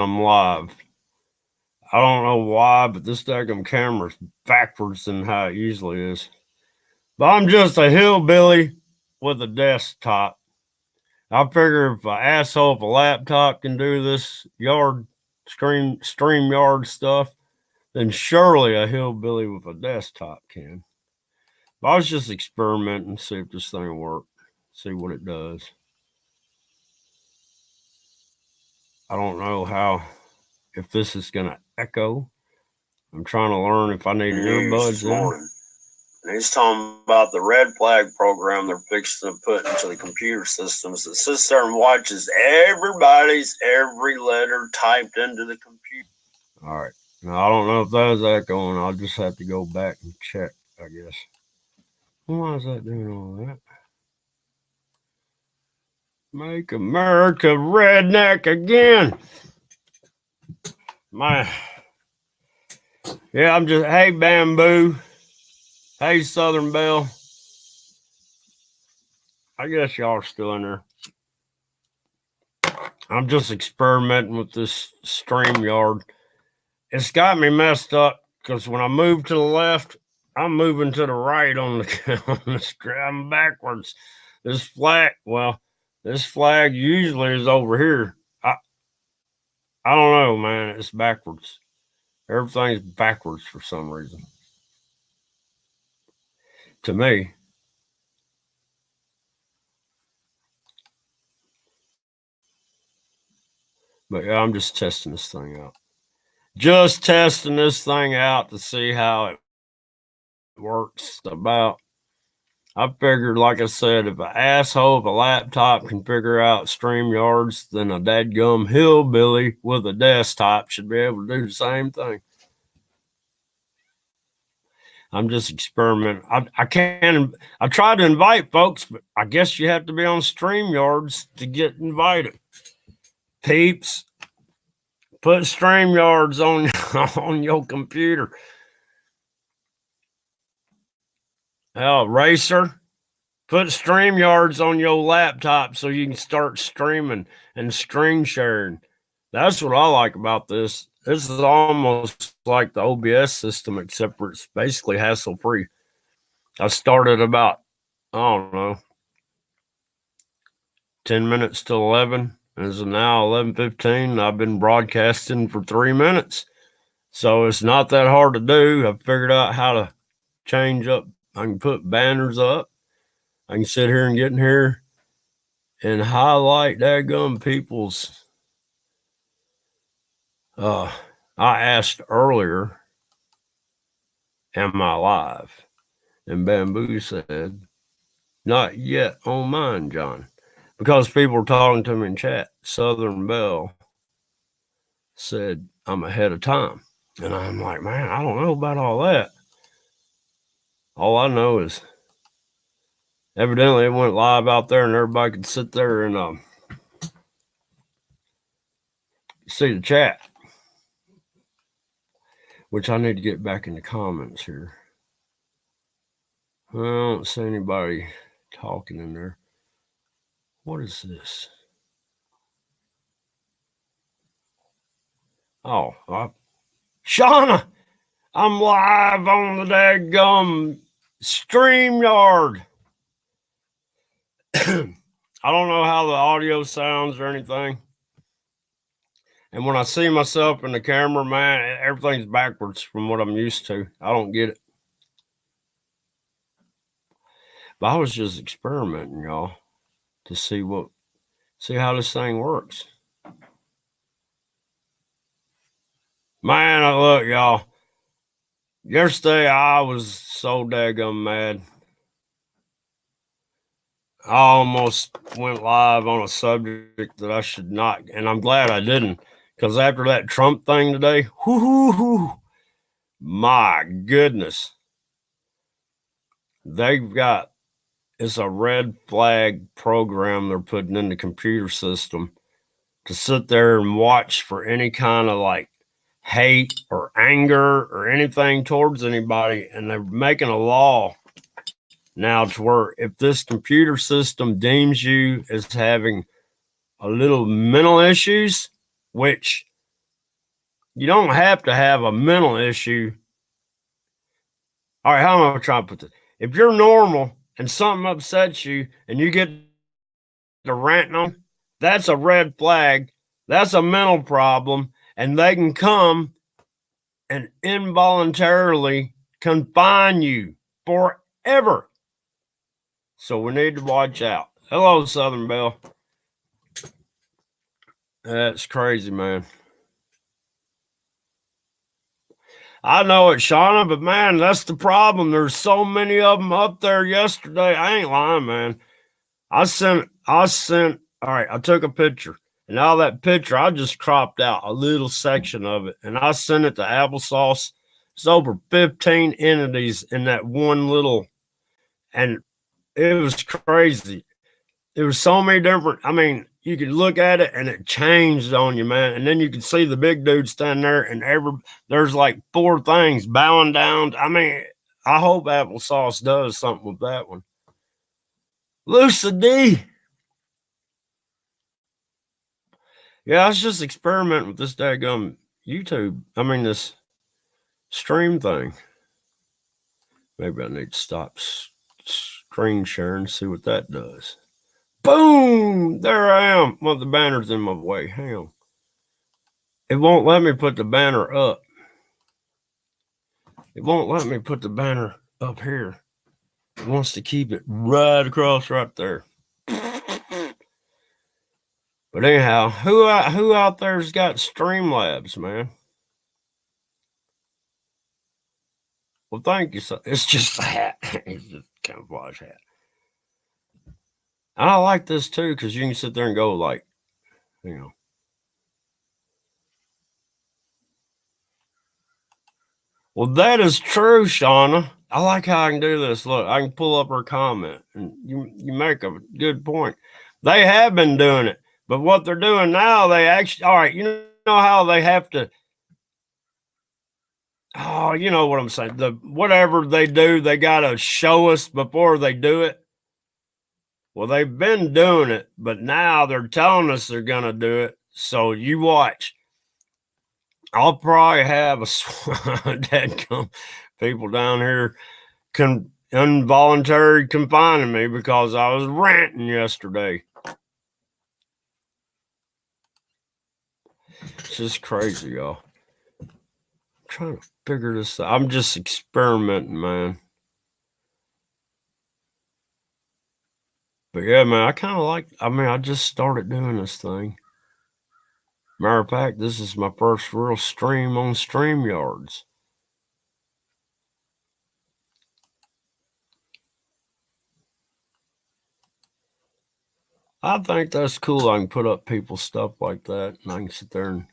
I'm live. I don't know why, but this daggum camera's backwards than how it usually is. But I'm just a hillbilly with a desktop. I figure if an asshole with a laptop can do this stream yard stuff, then surely a hillbilly with a desktop can. But I was just experimenting, see if this thing worked, see what it does. I don't know if this is gonna echo. I'm trying to learn if I need earbuds in. And he's talking about the red flag program they're fixing to put into the computer systems that sits there and watches everybody's every letter typed into the computer. All right. Now, I don't know if that is echoing. I'll just have to go back and check, I guess. Why is that doing all that? Make America redneck again. Yeah, I'm just, hey, Bamboo. Hey, Southern Belle. I guess y'all are still in there. I'm just experimenting with this StreamYard. It's got me messed up because when I move to the left, I'm moving to the right on the screen. I'm backwards. This flag usually is over here. I don't know, man. It's backwards. Everything's backwards for some reason. To me. But yeah, I'm just testing this thing out. Just testing this thing out to see how it works. I figured, like I said, if an asshole with a laptop can figure out StreamYards, then a dadgum hillbilly with a desktop should be able to do the same thing. I'm just experimenting. I tried to invite folks, but I guess you have to be on StreamYards to get invited. Peeps, put StreamYards on your computer. Hell, Racer, put StreamYards on your laptop so you can start streaming and screen sharing. That's what I like about this. This is almost like the OBS system, except for it's basically hassle-free. I started about, I don't know, 10 minutes to 11. It's now 11:15. I've been broadcasting for 3 minutes. So it's not that hard to do. I've figured out how to change up. I can put banners up. I can sit here and get in here and highlight daggum people's. I asked earlier, am I live? And Bamboo said, not yet on mine, John. Because people were talking to me in chat. Southern Belle said, I'm ahead of time. And I'm like, man, I don't know about all that. All I know is evidently it went live out there and everybody could sit there and see the chat. Which I need to get back in the comments here. I don't see anybody talking in there. What is this? Oh, Shauna, I'm live on the daggum StreamYard. I don't know how the audio sounds or anything. And when I see myself in the camera, man, everything's backwards from what I'm used to. I don't get it. But I was just experimenting, y'all, to see how this thing works. Man, look, y'all. Yesterday, I was so daggum mad. I almost went live on a subject that I should not, and I'm glad I didn't, because after that Trump thing today, my goodness, it's a red flag program they're putting in the computer system to sit there and watch for any kind of like hate or anger or anything towards anybody. And they're making a law now to where if this computer system deems you as having a little mental issues, which You don't have to have a mental issue. All right, how am I trying to put this? If you're normal and something upsets you and you get to ranting on, that's a red flag. That's a mental problem, and they can come and involuntarily confine you forever. So we need to watch out. Hello, Southern Belle. That's crazy, man. I know it, Shauna, but man, that's the problem. There's so many of them up there yesterday. I ain't lying, man. I sent, all right, I took a picture. And all that picture, I just cropped out a little section of it. And I sent it to Applesauce. It's over 15 entities in that one little, and it was crazy. There was so many different, I mean, you could look at it and it changed on you, man. And then you could see the big dude standing there and there's like 4 things bowing down. I mean, I hope Applesauce does something with that one. Lucy D. Yeah, I was just experimenting with this daggum YouTube. I mean, this stream thing. Maybe I need to stop screen sharing and see what that does. Boom! There I am. Well, the banner's in my way. Hang on. It won't let me put the banner up. It won't let me put the banner up here. It wants to keep it right across right there. But anyhow, who out there's got Streamlabs, man? Well, thank you. So it's just a hat. It's just a camouflage hat. I like this too because you can sit there and go like, you know. Well, that is true, Shauna. I like how I can do this. Look, I can pull up her comment, and you make a good point. They have been doing it, but what they're doing now, they actually, all right, you know how they have to, oh, you know what I'm saying? Whatever they do, they got to show us before they do it. Well, they've been doing it, but now they're telling us they're going to do it. So you watch. I'll probably have a people down here involuntary confining me because I was ranting yesterday. It's just crazy, y'all. I'm trying to figure this out. I'm just experimenting, man. But yeah, man, I kind of like, I just started doing this thing. Matter of fact, this is my first real stream on StreamYards. I think that's cool. I can put up people's stuff like that, and I can sit there and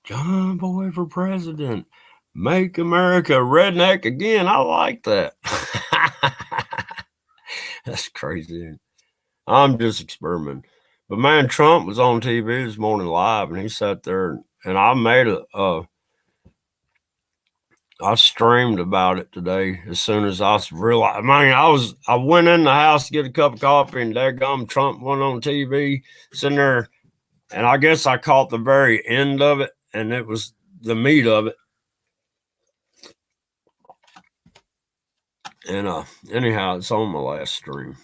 John Boy for president. Make America redneck again. I like that. That's crazy. I'm just experimenting. But man, Trump was on TV this morning live, and he sat there, and I made I streamed about it today as soon as I realized. I went in the house to get a cup of coffee, and daggum Trump went on TV, sitting there, and I guess I caught the very end of it, and it was the meat of it. And anyhow, it's on my last stream.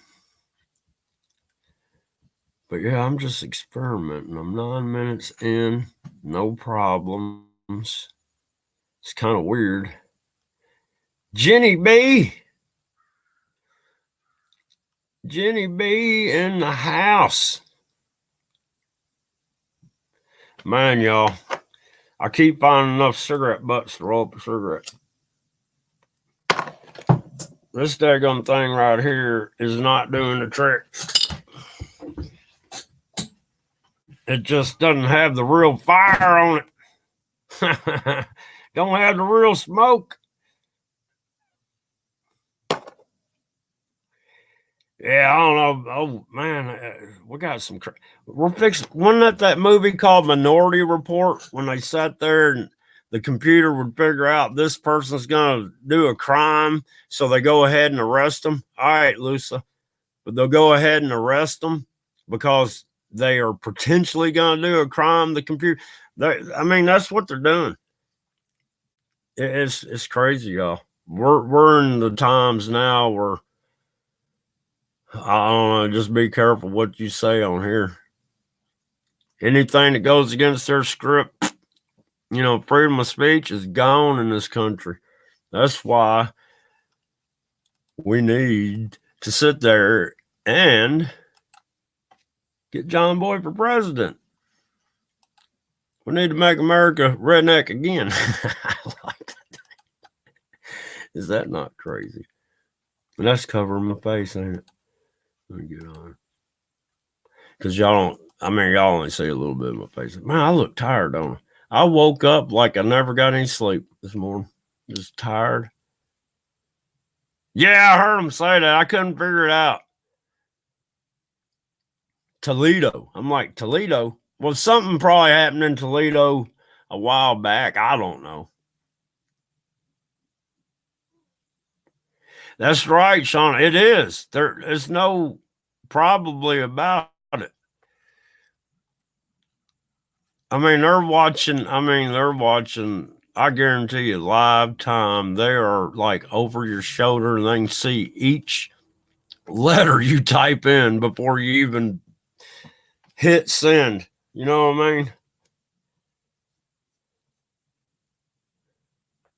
But yeah, I'm just experimenting. I'm 9 minutes in, no problems. It's kind of weird. Jenny B in the house. Man, y'all, I keep finding enough cigarette butts to roll up a cigarette. This daggone thing right here is not doing the trick. It just doesn't have the real fire on it. Don't have the real smoke. Yeah, I don't know. Oh man, we got some. We're fixing. Wasn't that movie called Minority Report? When they sat there and the computer would figure out this person's going to do a crime, so they go ahead and arrest them. All right, Lusa, but they'll go ahead and arrest them because they are potentially going to do a crime. The computer, I mean, that's what they're doing. It's crazy, y'all. We're in the times now where I don't know. Just be careful what you say on here. Anything that goes against their script, freedom of speech is gone in this country. That's why we need to sit there and get John Boy for president. We need to make America redneck again. Is that not crazy? And that's covering my face, ain't it? Let me get on. Because y'all only see a little bit of my face. Man, I look tired, don't I? I woke up like I never got any sleep this morning. Just tired. Yeah, I heard him say that. I couldn't figure it out. Toledo. I'm like, Toledo? Well, something probably happened in Toledo a while back. I don't know. That's right, Sean. It is. There's no probably about it. They're watching. I guarantee you, live time. They are like over your shoulder, and they can see each letter you type in before you even hit send. You know what I mean?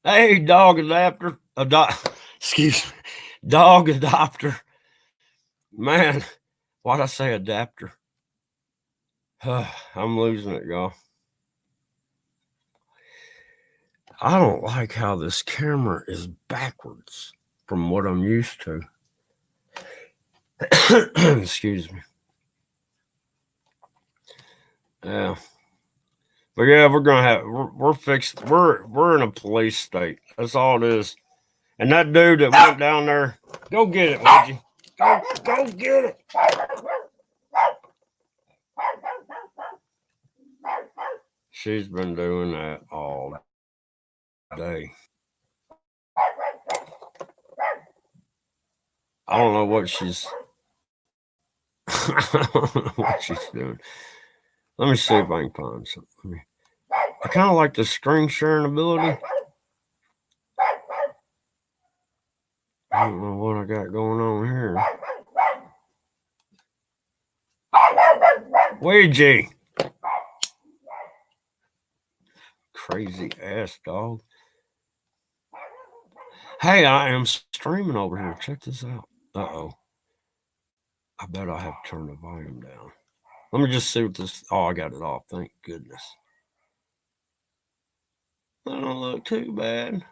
Hey, dog adapter. Excuse me. Dog adopter. Man, why'd I say adapter? I'm losing it, y'all. I don't like how this camera is backwards from what I'm used to. Excuse me. Yeah. But yeah, we're fixed. We're in a police state. That's all it is. And that dude that went down there, go get it, would you? Go get it. She's been doing that all day. I don't know what she's doing. Let me see if I can find something. I kind of like the screen sharing ability. I don't know what I got going on here. Ouija. Crazy ass dog. Hey, I am streaming over here. Check this out. Uh-oh. I bet I have to turn the volume down. Let me just see what this... Oh, I got it off. Thank goodness. That don't look too bad.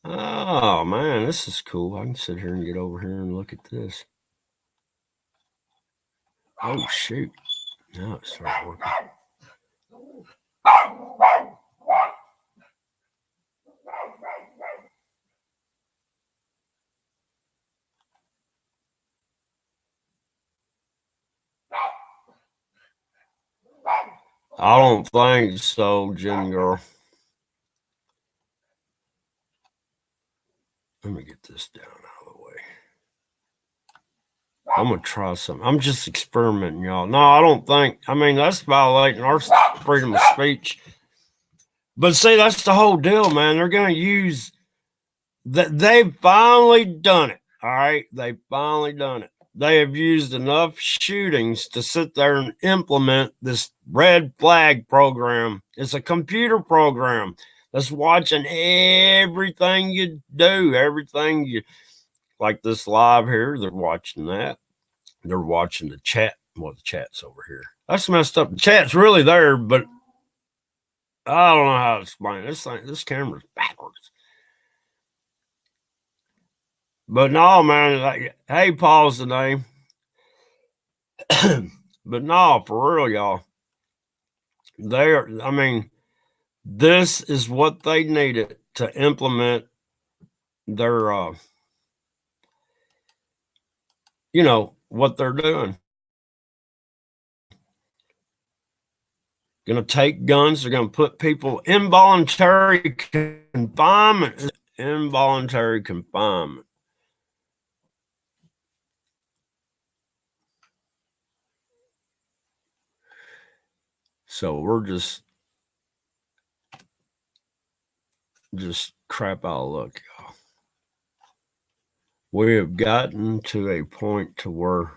Oh, man, this is cool. I can sit here and get over here and look at this. Oh, shoot. Now it started working. I don't think so, Jen girl. Let me get this down out of the way. I'm going to try something. I'm just experimenting, y'all. No, I don't think. That's violating our freedom of speech. But see, that's the whole deal, man. They're going to use that. They've finally done it. All right. They've finally done it. They have used enough shootings to sit there and implement this red flag program. It's a computer program that's watching everything you do, everything you like this live here. They're watching that. They're watching the chat. Well, the chat's over here. That's messed up. The chat's really there, but I don't know how to explain it. This camera's backwards. But no, man, like, hey, Paul's the name. But no, for real, y'all. This is what they needed to implement their, what they're doing. Going to take guns. They're going to put people involuntary confinement. Involuntary confinement. So we're just crap out of luck, y'all. We have gotten to a point to where,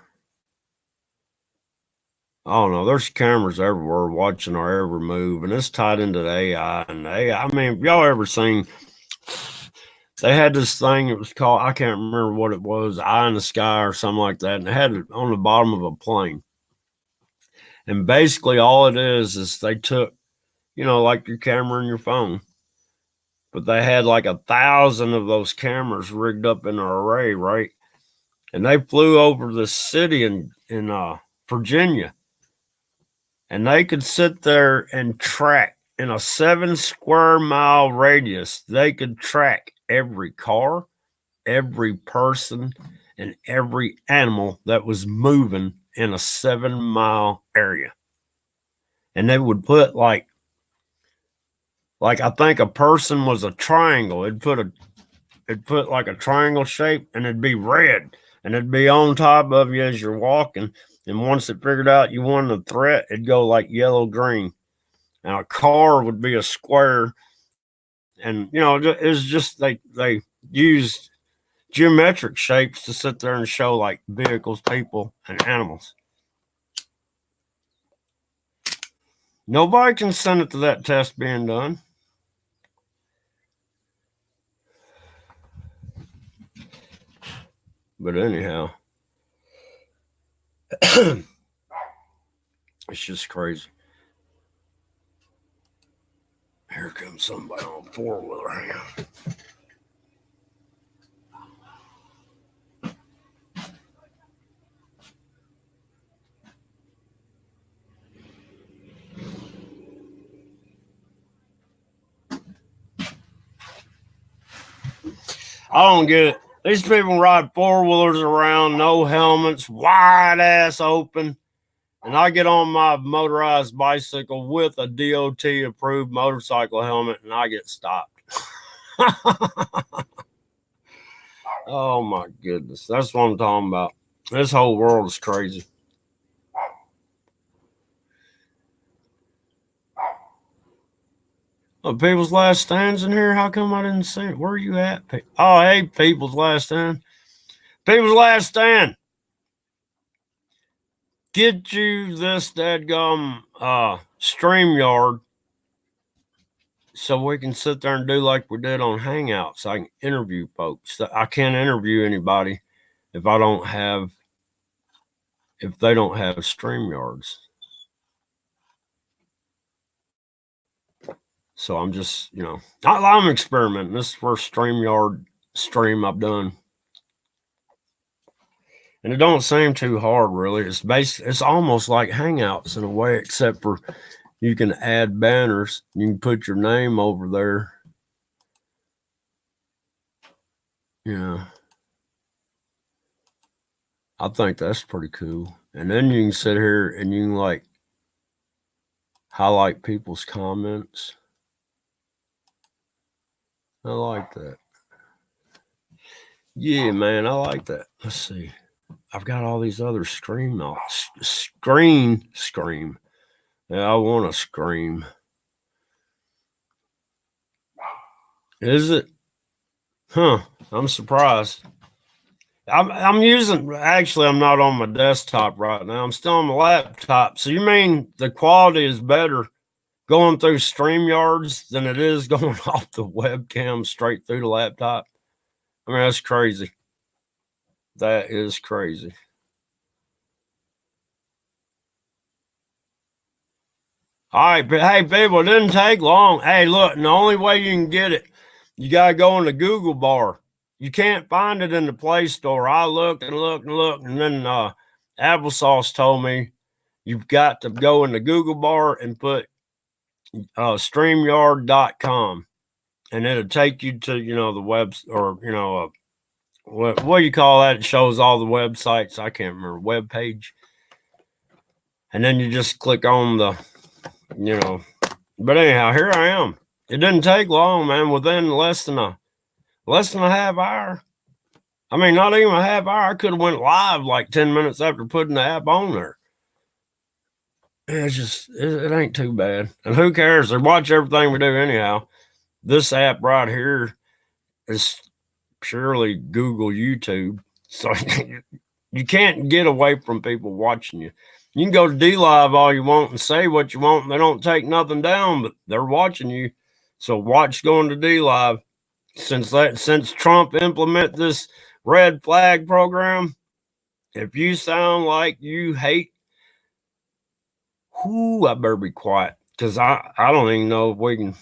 I don't know, there's cameras everywhere watching our every move, and it's tied into the AI. And the AI, I mean, y'all ever seen, they had this thing, it was called, I can't remember what it was, Eye in the Sky or something like that, and they had it on the bottom of a plane. And basically all it is they took, you know, like your camera and your phone, but they had like 1,000 of those cameras rigged up in an array, right? And they flew over the city in Virginia, and they could sit there and track in a 7 square mile radius. They could track every car, every person, and every animal that was moving in a 7 mile area. And they would put like I think a person was a triangle. It'd put like a triangle shape, and it'd be red, and it'd be on top of you as you're walking. And once it figured out you wanted a threat, it'd go like yellow green. And a car would be a square. And you know, it's just they used geometric shapes to sit there and show like vehicles, people, and animals. Nobody can send it to that test being done. But anyhow, it's just crazy. Here comes somebody on a 4-wheeler. Hang on. I don't get it. These people ride 4-wheelers around, no helmets, wide ass open. And I get on my motorized bicycle with a DOT approved motorcycle helmet, and I get stopped. Oh my goodness. That's what I'm talking about. This whole world is crazy. Oh, People's Last Stand's in here. How come I didn't see it? Where are you at? Oh, hey, People's Last Stand. People's Last Stand. Get you this dadgum StreamYard so we can sit there and do like we did on Hangouts. I can interview folks. I can't interview anybody if they don't have StreamYards. So I'm just, you know, I'm experimenting. This is the first StreamYard stream I've done. And it don't seem too hard, really. It's almost like Hangouts in a way, except for you can add banners. You can put your name over there. Yeah. I think that's pretty cool. And then you can sit here and you can like highlight people's comments. I like that. Yeah, man, I like that. Let's see. I've got all these other scream. Yeah, I want to scream. Is it? Huh. I'm surprised. I'm using, actually, I'm not on my desktop right now. I'm still on my laptop. So you mean the quality is better going through StreamYards than it is going off the webcam straight through the laptop? I mean, that's crazy. That is crazy. All right, but hey, people, it didn't take long. Hey, look, and the only way you can get it, you got to go in the Google bar. You can't find it in the Play Store. I looked and looked and looked, and then Applesauce told me you've got to go in the Google bar and put StreamYard.com, and it'll take you to, you know, the web, or, you know, what do you call that? It shows all the websites. I can't remember, web page. And then you just click on the you know. But anyhow, here I am. It didn't take long, man. Within less than a half hour. I mean, not even a half hour. I could have went live like 10 minutes after putting the app on there. It's just, it ain't too bad. And who cares? They watch everything we do anyhow. This app right here is purely Google YouTube. So you can't get away from people watching you. You can go to DLive all you want and say what you want, and they don't take nothing down, but they're watching you. So watch going to DLive. Since Trump implement this red flag program, if you sound like you hate, I better be quiet, because I don't even know if we can.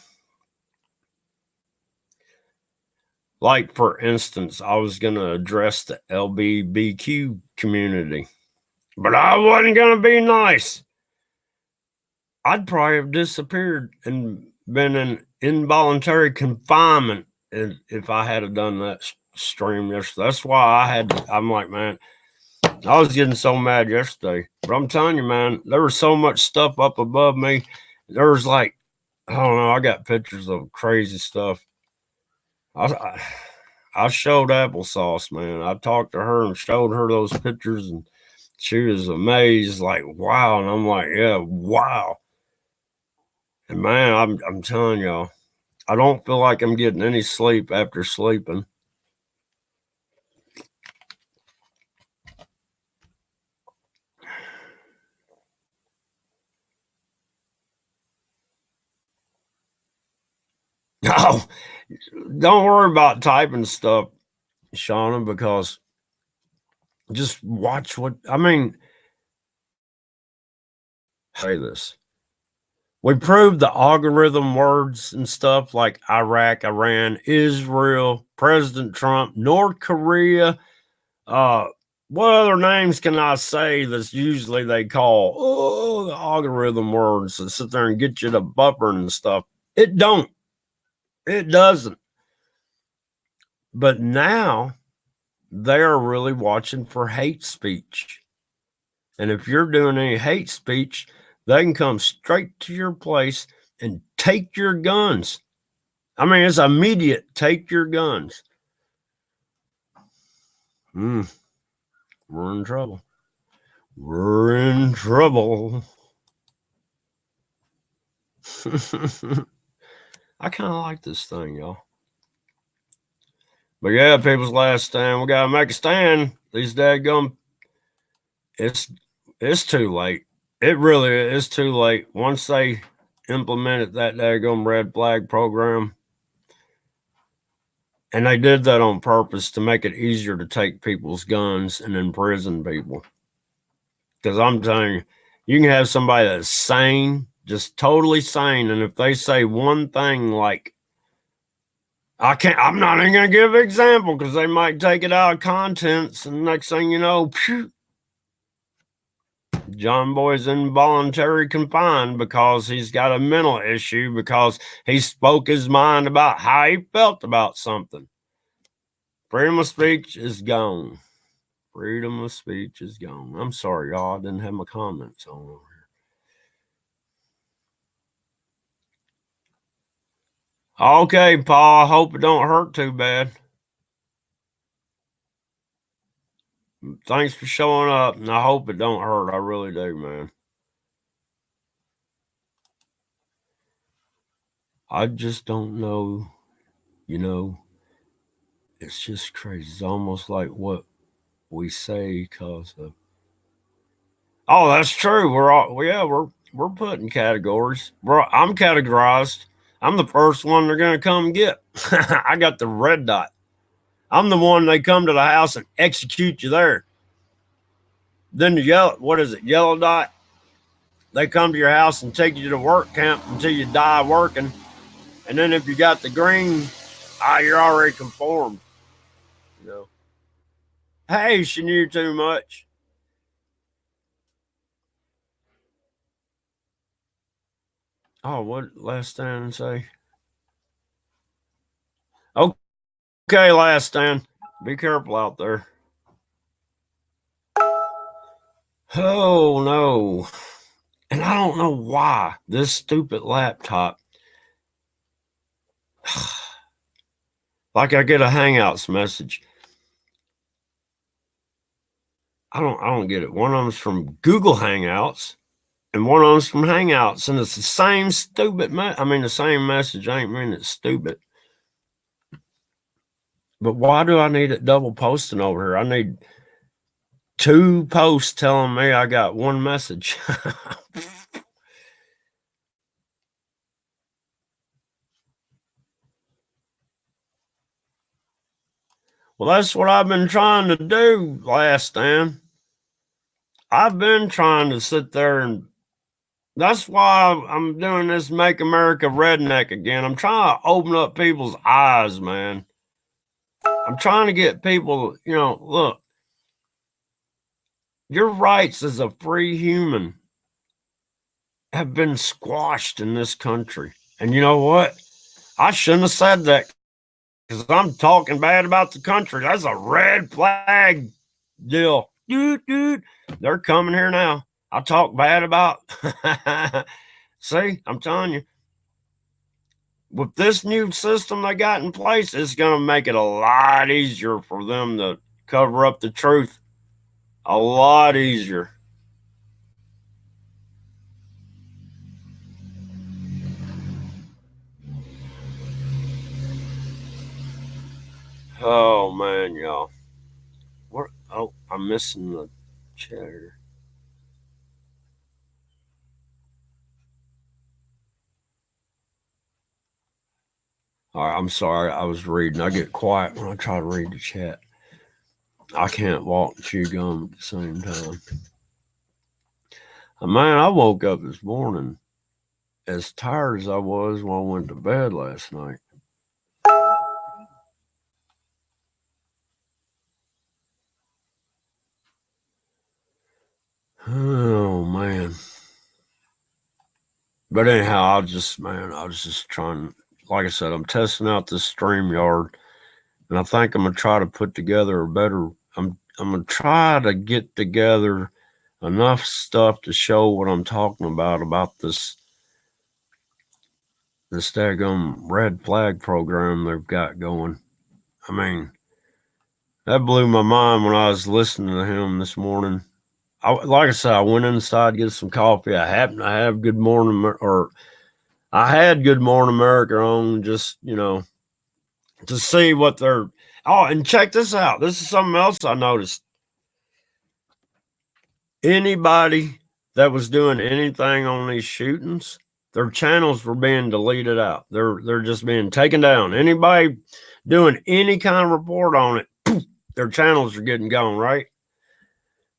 Like, for instance, I was going to address the LGBTQ community, but I wasn't going to be nice. I'd probably have disappeared and been in involuntary confinement if I had done that stream yesterday. That's why I'm like, man, I was getting so mad yesterday. But I'm telling you, man, there was so much stuff up above me. There was like, I don't know, I got pictures of crazy stuff. I showed Applesauce, man. I talked to her and showed her those pictures, and she was amazed, like, wow. And I'm like, yeah, wow. And man, I'm telling y'all, I don't feel like I'm getting any sleep after sleeping. Oh, don't worry about typing stuff, Shauna, because just watch what, I mean, say this. We proved the algorithm words and stuff like Iraq, Iran, Israel, President Trump, North Korea. What other names can I say that's usually they call the algorithm words that sit there and get you to buffering and stuff? It don't. It doesn't. But now they're really watching for hate speech. And if you're doing any hate speech, they can come straight to your place and take your guns. I mean, it's immediate. Take your guns. We're in trouble. We're in trouble. I kind of like this thing, y'all. But yeah, people's last stand. We gotta make a stand. These dadgum. It's too late. It really is too late. Once they implemented that daggum red flag program, and they did that on purpose to make it easier to take people's guns and imprison people. Because I'm telling you, you can have somebody that's sane, just totally sane, and if they say one thing like, I'm not even going to give an example because they might take it out of contents, and next thing you know, phew, John Boy's involuntary confined because he's got a mental issue because he spoke his mind about how he felt about something. Freedom of speech is gone. Freedom of speech is gone. I'm sorry, y'all. I didn't have my comments on over here. Okay, Paul. I hope it don't hurt too bad. Thanks for showing up, and I hope it don't hurt. I really do, man. I just don't know, it's just crazy. It's almost like what we say because of. Oh, that's true. We're putting categories. I'm categorized. I'm the first one they're gonna come get. I got the red dot. I'm the one they come to the house and execute you there. Then the yellow dot? They come to your house and take you to the work camp until you die working. And then if you got the green, you're already conformed. Hey, she knew too much. Oh, what last stand say? Okay, last stand. Be careful out there. Oh no. And I don't know why this stupid laptop, like I get a Hangouts message. I don't get it. One of them's from Google Hangouts and one of them's from Hangouts, and it's the same stupid the same message. I ain't mean it's stupid. But why do I need it double posting over here? I need 2 posts telling me I got one message. Well, that's what I've been trying to do, Last Stand. I've been trying to sit there, and that's why I'm doing this Make America Redneck again. I'm trying to open up people's eyes, man. I'm trying to get people, look, your rights as a free human have been squashed in this country. And you know what? I shouldn't have said that because I'm talking bad about the country. That's a red flag deal. Dude, they're coming here now. I talk bad about. See, I'm telling you, with this new system they got in place, it's going to make it a lot easier for them to cover up the truth. A lot easier. Oh man, y'all. What? Oh, I'm missing the chat here. All right, I'm sorry. I was reading. I get quiet when I try to read the chat. I can't walk and chew gum at the same time. Man, I woke up this morning as tired as I was when I went to bed last night. Oh man. But anyhow, I was just trying, like I said, I'm testing out this StreamYard, and I think I'm gonna try to put together a better I'm gonna try to get together enough stuff to show what I'm talking about this daggum red flag program they've got going. I mean, that blew my mind when I was listening to him this morning. Like I said, I went inside to get some coffee. I happened to have Good Morning, or I had Good Morning America on, just, to see what they're. Oh, and check this out. This is something else I noticed. Anybody that was doing anything on these shootings, their channels were being deleted out. They're just being taken down. Anybody doing any kind of report on it, their channels are getting gone, right?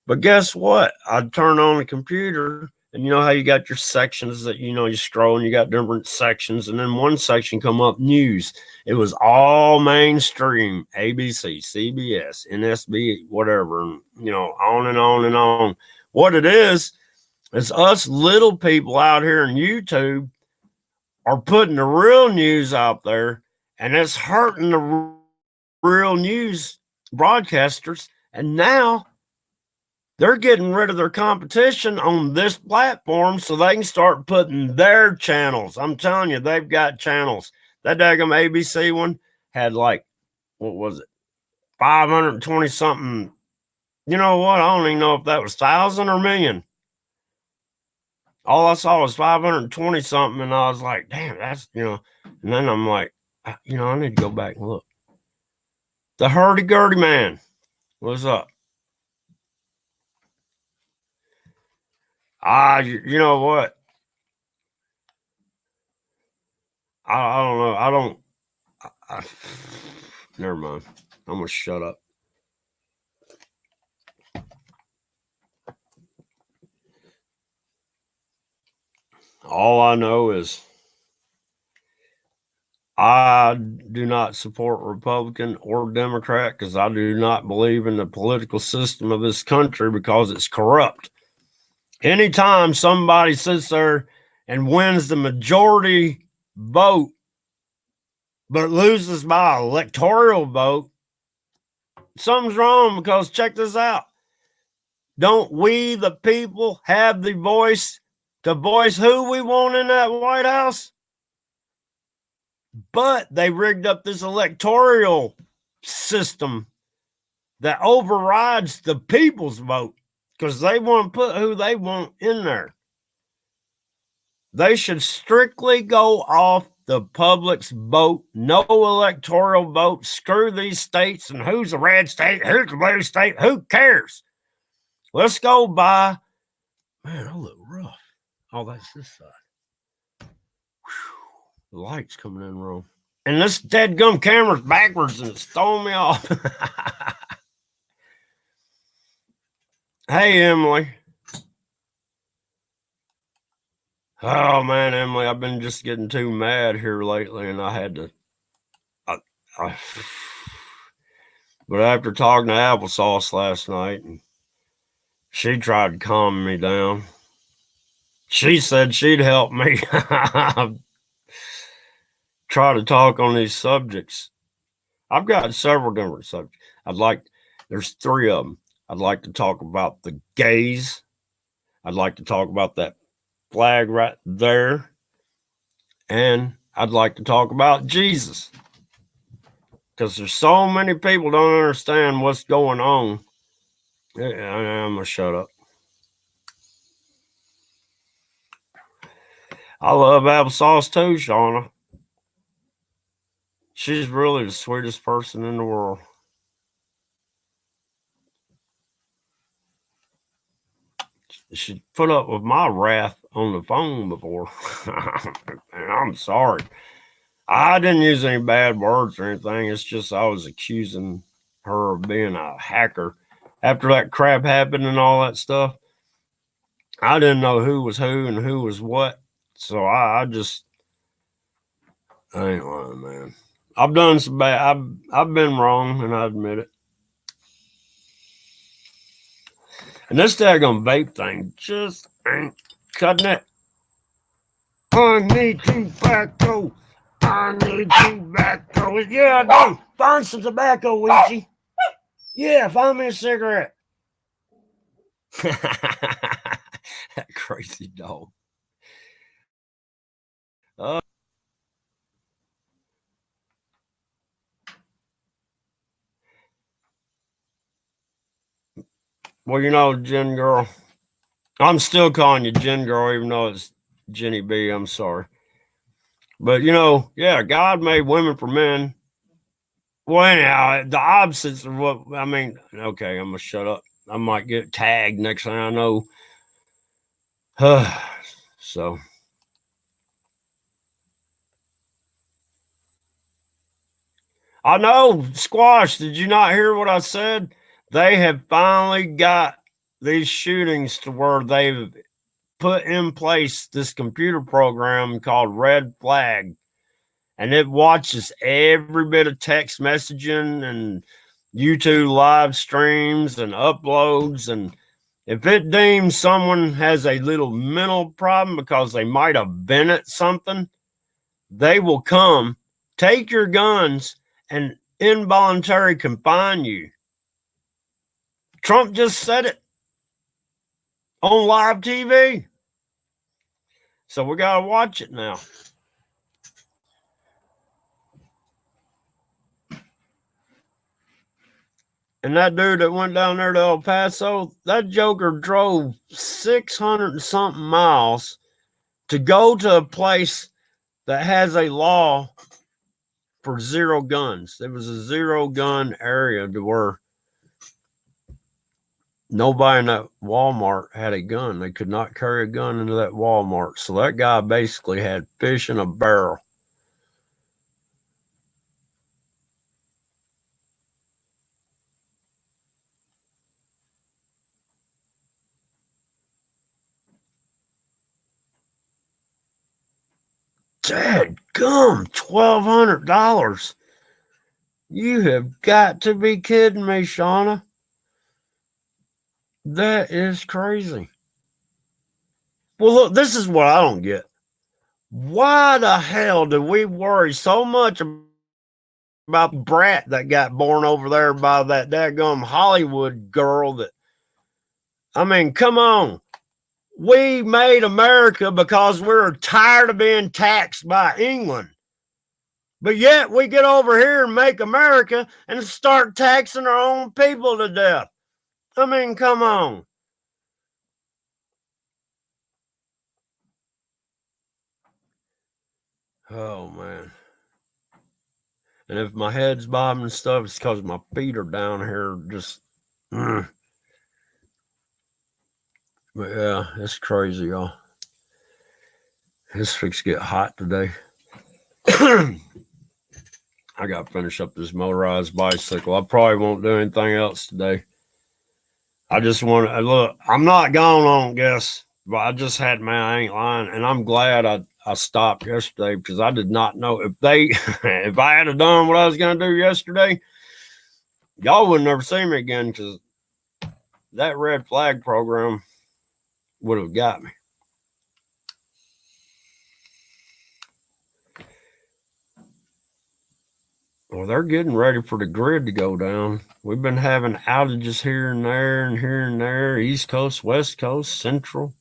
But guess what? I'd turn on the computer, and you know how you got your sections that, you scroll and you got different sections, and then one section come up, news. It was all mainstream, ABC, CBS, NSB, whatever, and, on and on and on. What it is us little people out here in YouTube are putting the real news out there, and it's hurting the real news broadcasters. And now they're getting rid of their competition on this platform so they can start putting their channels. I'm telling you, they've got channels. That daggum ABC one had what was it? 520 something. You know what? I don't even know if that was 1,000 or million. All I saw was 520 something, and I was like, damn, that's, and then I'm like, I need to go back and look. The hurdy-gurdy man. What's up? You know what? I don't know. Never mind. I'm going to shut up. All I know is I do not support Republican or Democrat because I do not believe in the political system of this country because it's corrupt. Anytime somebody sits there and wins the majority vote but loses by electoral vote, something's wrong, because check this out. Don't we, the people, have the voice to voice who we want in that White House. But they rigged up this electoral system that overrides the people's vote because they want to put who they want in there. They should strictly go off the public's vote, no electoral vote. Screw these states and who's a red state, who's a blue state, who cares? Let's go by. Man, I look rough. Oh, that's this side. Whew. The light's coming in wrong. And this deadgum camera's backwards and it's throwing me off. Hey, Emily. Oh, man, Emily, I've been just getting too mad here lately, and I had to. But after talking to Applesauce last night, she tried to calm me down. She said she'd help me try to talk on these subjects. I've got several different subjects. There's 3 of them. I'd like to talk about the gays. I'd like to talk about that flag right there. And I'd like to talk about Jesus. Because there's so many people don't understand what's going on. I'm going to shut up. I love Applesauce too, Shauna. She's really the sweetest person in the world. She put up with my wrath on the phone before. And I'm sorry. I didn't use any bad words or anything. It's just I was accusing her of being a hacker. After that crap happened and all that stuff, I didn't know who was who and who was what. So I ain't lying, man. I've done some bad. I've been wrong, and I admit it. And this daggone vape thing just ain't cutting it. I need tobacco. I need tobacco. Yeah, I do. Find some tobacco, Ouija. Yeah, find me a cigarette. That crazy dog. Well, you know, Jen Girl. I'm still calling you Jen Girl, even though it's Jenny B. I'm sorry. But, you know, yeah, God made women for men. Well, anyhow, the opposites of what, I mean, okay, I'm going to shut up. I might get tagged next thing I know. So. I know, Squash, did you not hear what I said? They have finally got these shootings to where they've put in place this computer program called Red Flag. And it watches every bit of text messaging and YouTube live streams and uploads. And if it deems someone has a little mental problem because they might have been at something, they will come, take your guns, and involuntary confine you. Trump just said it on live TV. So we got to watch it now. And that dude that went down there to El Paso, that joker drove 600 and something miles to go to a place that has a law for 0 guns. There was a 0 gun area to where nobody in that Walmart had a gun. They could not carry a gun into that Walmart. So that guy basically had fish in a barrel. Dadgum, $1,200. You have got to be kidding me, Shauna. That is crazy. Well, look, this is what I don't get. Why the hell do we worry so much about the brat that got born over there by that dadgum Hollywood girl that, I mean, come on. we made America because we were tired of being taxed by England. But yet we get over here and make America and start taxing our own people to death. I mean, come on. Oh, man. And if my head's bobbing and stuff, it's because my feet are down here just... But yeah, it's crazy, y'all. This fix get hot today. I got to finish up this motorized bicycle. I probably won't do anything else today. I just want to look. I'm not gone on guess, but I just had I ain't lying, and I'm glad I stopped yesterday because I did not know if if I had done what I was gonna do yesterday, y'all would never see me again because that red flag program would have got me. Well, they're getting ready for the grid to go down. We've been having outages here and there, East Coast, West Coast, Central.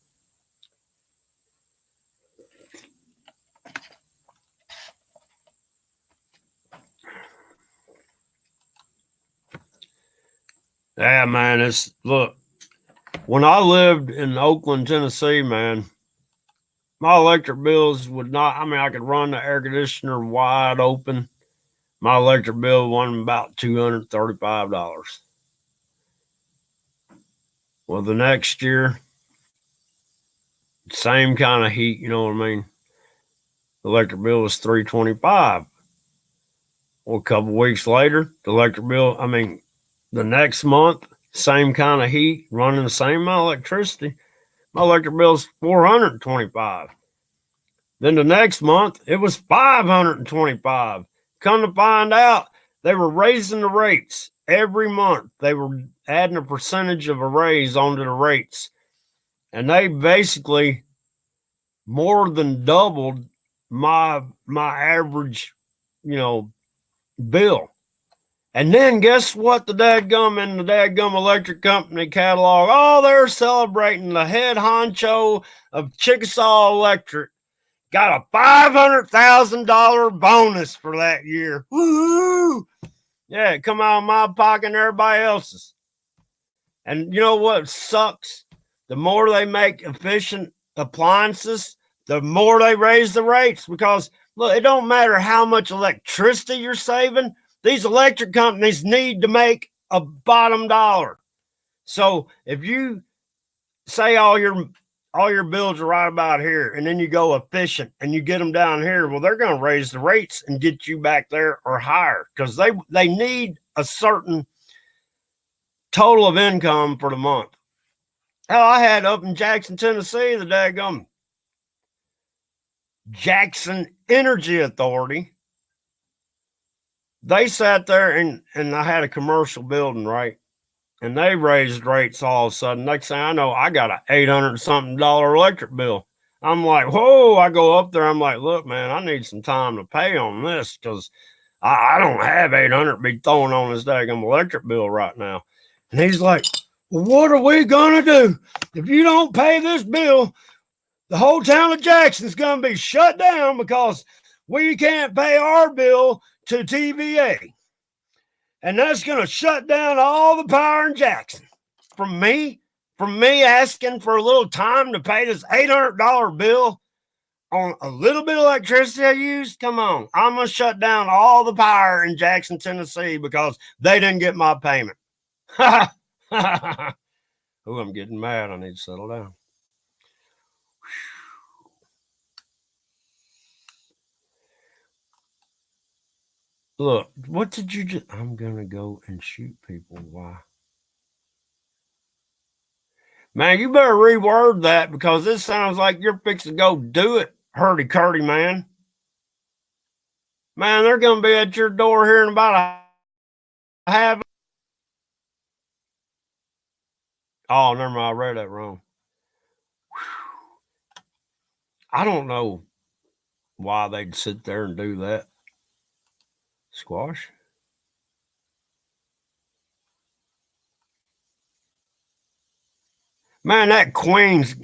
Yeah, man, look, when I lived in Oakland, Tennessee, man, my electric bills would not, I could run the air conditioner wide open. My electric bill won about $235. Well, the next year, same kind of heat, you know what I mean? The electric bill was $325. Well, a couple weeks later, the electric bill, the next month, same kind of heat, running the same amount of electricity, my electric bill's $425. Then the next month, it was $525. Come to find out, they were raising the rates every month. They were adding a percentage of a raise onto the rates. And they basically more than doubled my average, bill. And then guess what? The dadgum electric company catalog, they're celebrating the head honcho of Chickasaw Electric. Got a $500,000 bonus for that year. Woo! Yeah, it come out of my pocket and everybody else's. And you know what sucks? The more they make efficient appliances, the more they raise the rates. Because look, it don't matter how much electricity you're saving. These electric companies need to make a bottom dollar. So if you say all your bills are right about here, and then you go efficient and you get them down here, well, they're going to raise the rates and get you back there or higher because they need a certain total of income for the month. Hell, I had up in Jackson, Tennessee, the daggum Jackson Energy Authority. They sat there and I had a commercial building, right? And they raised rates all of a sudden. Next thing I know, I got an $800-something electric bill. I'm like, whoa, I go up there. I'm like, look, man, I need some time to pay on this because I don't have $800 to be throwing on this daggum electric bill right now. And he's like, well, what are we going to do? If you don't pay this bill, the whole town of Jackson is going to be shut down because we can't pay our bill to TVA. And that's going to shut down all the power in Jackson. From me asking for a little time to pay this $800 bill on a little bit of electricity I use. Come on, I'm going to shut down all the power in Jackson, Tennessee because they didn't get my payment. Oh, I'm getting mad. I need to settle down. Look, what did you just... I'm going to go and shoot people. Why? Man, you better reword that because this sounds like you're fixing to go do it, hurdy-curdy, man. Man, they're going to be at your door here in about a half. Oh, never mind. I read that wrong. I don't know why they'd sit there and do that. Squash? Man, that Queen's,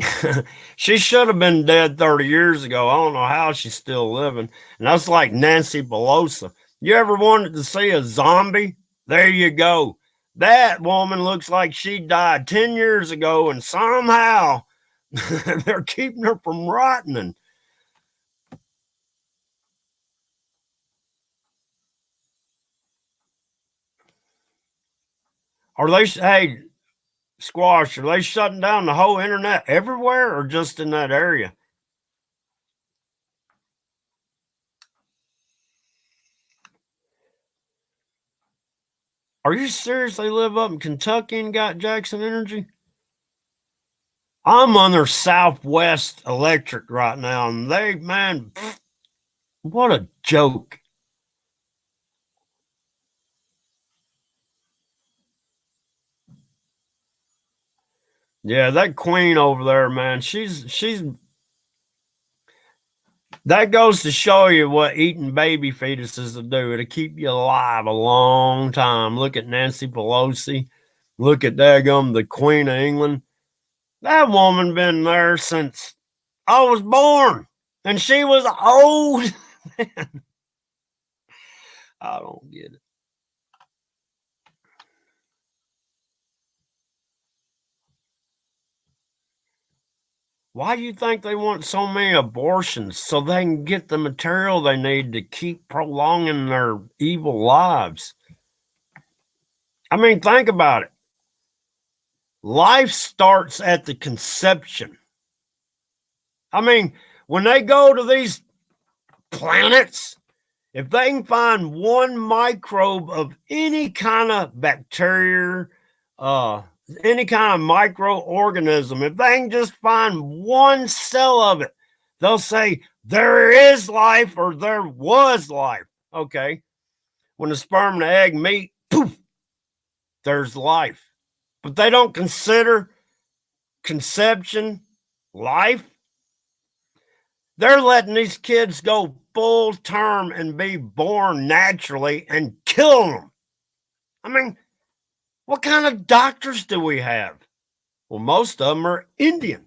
she should have been dead 30 years ago. I don't know how she's still living. And that's like Nancy Pelosi. You ever wanted to see a zombie? There you go. That woman looks like she died 10 years ago, and somehow they're keeping her from rotting. Are they, hey, Squash, are they shutting down the whole internet everywhere or just in that area? Are you serious? They live up in Kentucky and got Jackson Energy? I'm on their Southwest Electric right now, and they, man, what a joke. Yeah, that Queen over there, man, she's that goes to show you what eating baby fetuses will do. It'll keep you alive a long time. Look at Nancy Pelosi. Look at daggum, the Queen of England. That woman been there since I was born, and she was old. I don't get it. Why do you think they want so many abortions? So they can get the material they need to keep prolonging their evil lives. I mean, think about it. Life starts at the conception. I mean, when they go to these planets, if they can find one microbe of any kind of bacteria, any kind of microorganism, if they can just find one cell of it, they'll say there is life or there was life. Okay. When the sperm and the egg meet, poof, there's life. But they don't consider conception life. They're letting these kids go full term and be born naturally and kill them. I mean, what kind of doctors do we have? Well, most of them are Indian.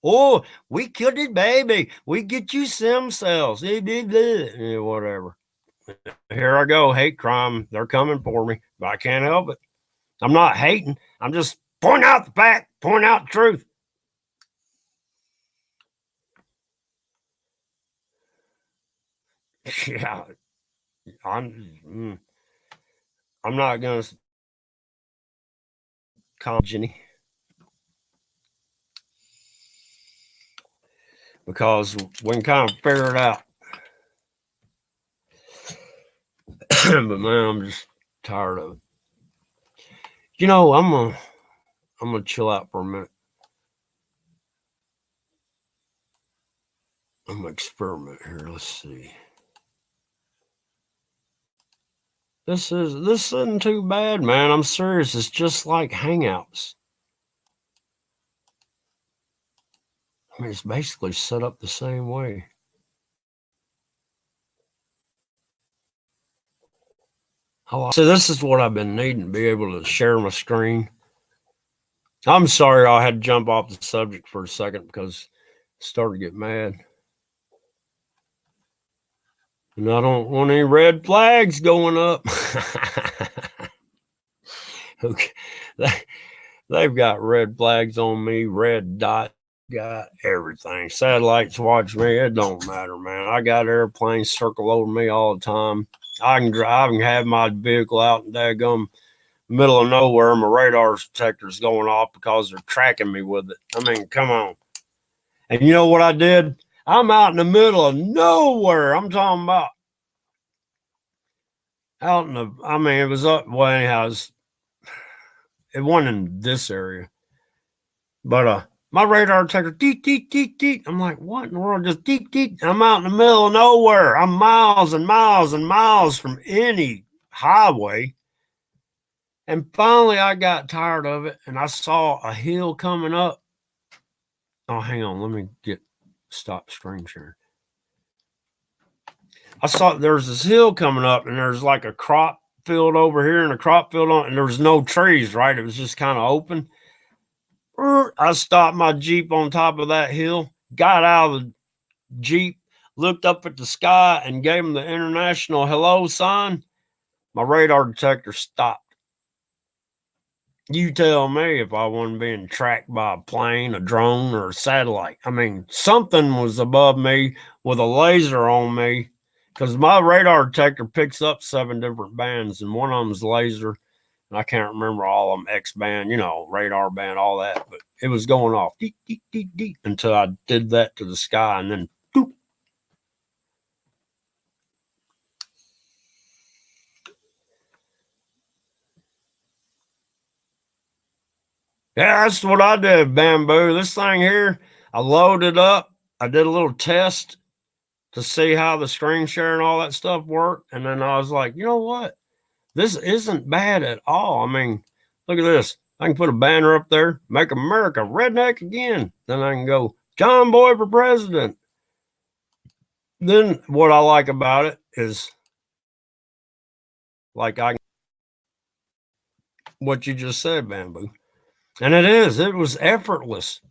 Oh, we killed his baby. We get you stem cells. Whatever. Here I go. Hate crime. They're coming for me, but I can't help it. I'm not hating. I'm just pointing out the fact, pointing out the truth. Yeah, I'm not gonna call Jenny because we can kind of figure it out. But man, I'm just tired of it. You know, I'm gonna chill out for a minute. I'm gonna experiment here. Let's see. This isn't too bad, man. I'm serious. It's just like Hangouts. I mean, it's basically set up the same way. So this is what I've been needing to be able to share my screen. I'm sorry I had to jump off the subject for a second because I started to get mad. And I don't want any red flags going up. Okay. They've got red flags on me, red dot, got everything. Satellites watch me. It don't matter, man. I got airplanes circle over me all the time. I can drive and have my vehicle out in daggum middle of nowhere. My radar detector's going off because they're tracking me with it. I mean, come on. And you know what I did? I'm out in the middle of nowhere. I'm talking about out in the, I mean, it was up, well, anyhow, it wasn't in this area. But my radar detector, deet, deet, deet, deet. I'm like, what in the world? Just deet, deet. I'm out in the middle of nowhere. I'm miles and miles and miles from any highway. And finally, I got tired of it, and I saw a hill coming up. Oh, hang on. Let me stop screen sharing. I saw there's this hill coming up, and there's like a crop field over here and a crop field on, and there was no trees, right? It was just kind of open. I stopped my Jeep on top of that hill, got out of the Jeep, looked up at the sky, and gave him the international hello sign. My radar detector stopped. You tell me if I wasn't being tracked by a plane, a drone, or a satellite. I mean, something was above me with a laser on me, because my radar detector picks up 7 different bands, and one of them's laser. And I can't remember all of them, X band, radar band, all that. But it was going off deep, deep, deep, deep until I did that to the sky, and then doop. Yeah, that's what I did, Bamboo. This thing here, I loaded up. I did a little test to see how the screen share and all that stuff worked. And then I was like, you know what? This isn't bad at all. I mean, look at this. I can put a banner up there, make America redneck again. Then I can go, John Boy for president. Then what I like about it is, like what you just said, Bamboo. And it was effortless.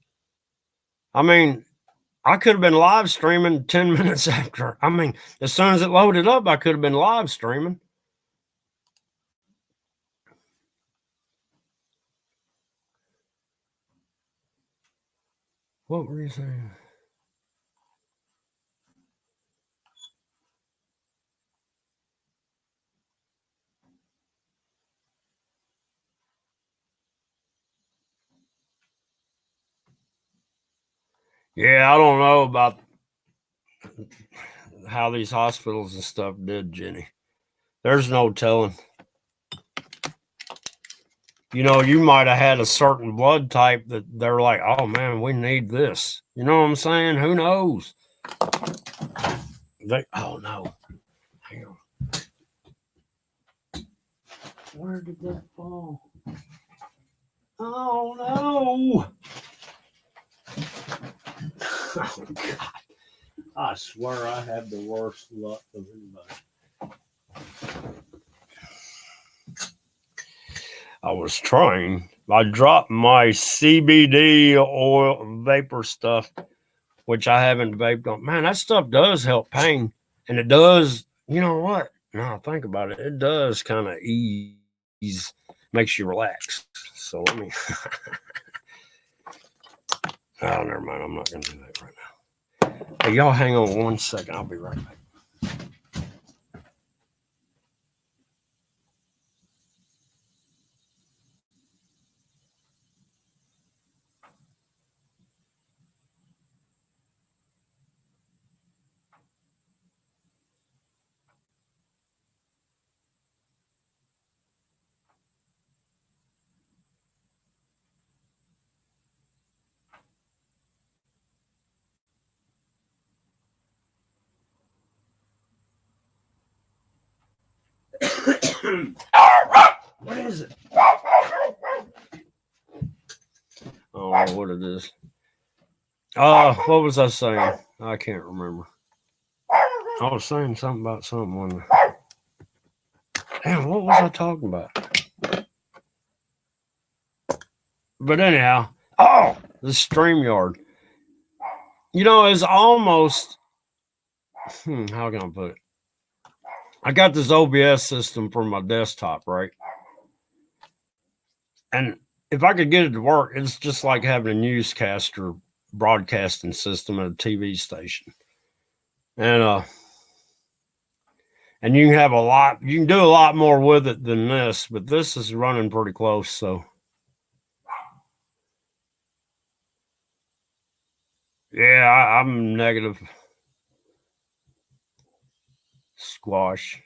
I mean, I could have been live streaming 10 minutes after. I mean, as soon as it loaded up, I could have been live streaming. What were you saying? Yeah, I don't know about how these hospitals and stuff did, Jenny. There's no telling. You might have had a certain blood type that they're like, oh man, we need this. You know what I'm saying? Who knows? Oh no. Hang on. Where did that fall? Oh no. Oh God. I swear I have the worst luck of anybody. I was trying. I dropped my CBD oil vapor stuff, which I haven't vaped on. Man, that stuff does help pain. And it does, you know what? Now I think about it, it does kind of ease, makes you relax. So let me. Oh, never mind. I'm not going to do that right now. Hey, y'all hang on 1 second. I'll be right back. What is it? Oh, what it is. What was I saying? I can't remember. I was saying something about something. Damn, what was I talking about? But anyhow, the StreamYard. It's almost, how can I put it? I got this OBS system for my desktop, right? And if I could get it to work, it's just like having a newscaster broadcasting system at a TV station. And you can have you can do a lot more with it than this, but this is running pretty close, so. Yeah, I'm negative. Squash.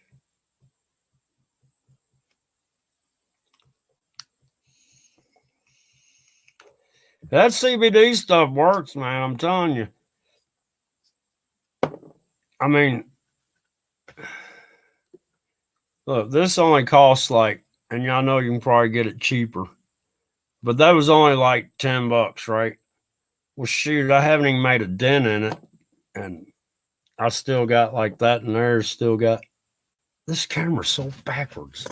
That CBD stuff works, man. I'm telling you. I mean, look, this only costs and y'all know you can probably get it cheaper, but that was only like $10, right? Well, shoot, I haven't even made a dent in it, and I still got like that, and there's still got. This camera's so backwards.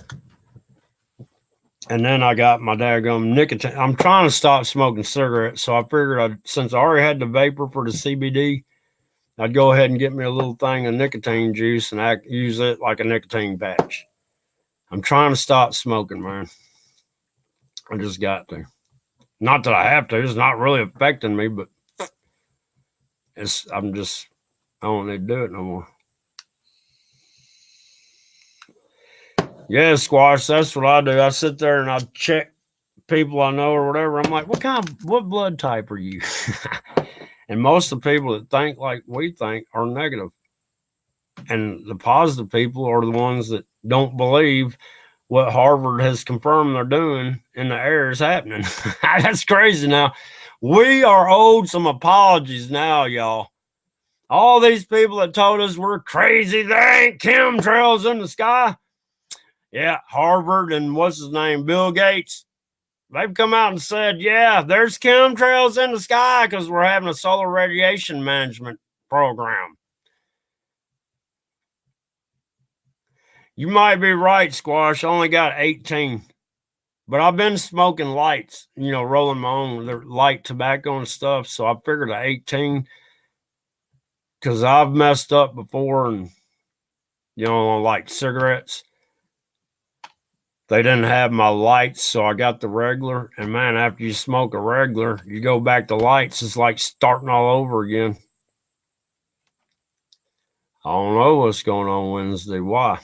And then I got my daggum nicotine. I'm trying to stop smoking cigarettes, so I figured since I already had the vapor for the CBD, I'd go ahead and get me a little thing of nicotine juice and use it like a nicotine patch. I'm trying to stop smoking, man. I just got to. Not that I have to. It's not really affecting me, but I don't need to do it no more. Yeah, Squash, that's what I do. I sit there and I check people I know or whatever. I'm like, what blood type are you? And most of the people that think like we think are negative. And the positive people are the ones that don't believe what Harvard has confirmed they're doing in the air is happening. That's crazy now. We are owed some apologies now, y'all. All these people that told us we're crazy, there ain't chemtrails in the sky. Yeah, Harvard and what's his name, Bill Gates, they've come out and said, yeah, there's chemtrails in the sky because we're having a solar radiation management program. You might be right, Squash. I only got 18. But I've been smoking lights, rolling my own light tobacco and stuff. So I figured 18 because I've messed up before and, like cigarettes. They didn't have my lights, so I got the regular. And man, after you smoke a regular, you go back to lights, it's like starting all over again. I don't know what's going on Wednesday. Why?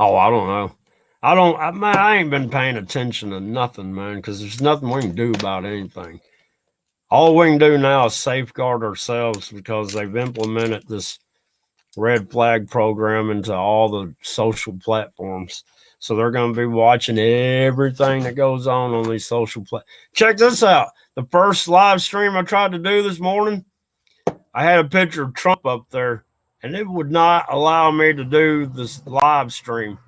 Oh, I don't know. I ain't been paying attention to nothing, man, because there's nothing we can do about anything. All we can do now is safeguard ourselves because they've implemented this red flag program into all the social platforms. So they're going to be watching everything that goes on these social platforms. Check this out. The first live stream I tried to do this morning, I had a picture of Trump up there, and it would not allow me to do this live stream.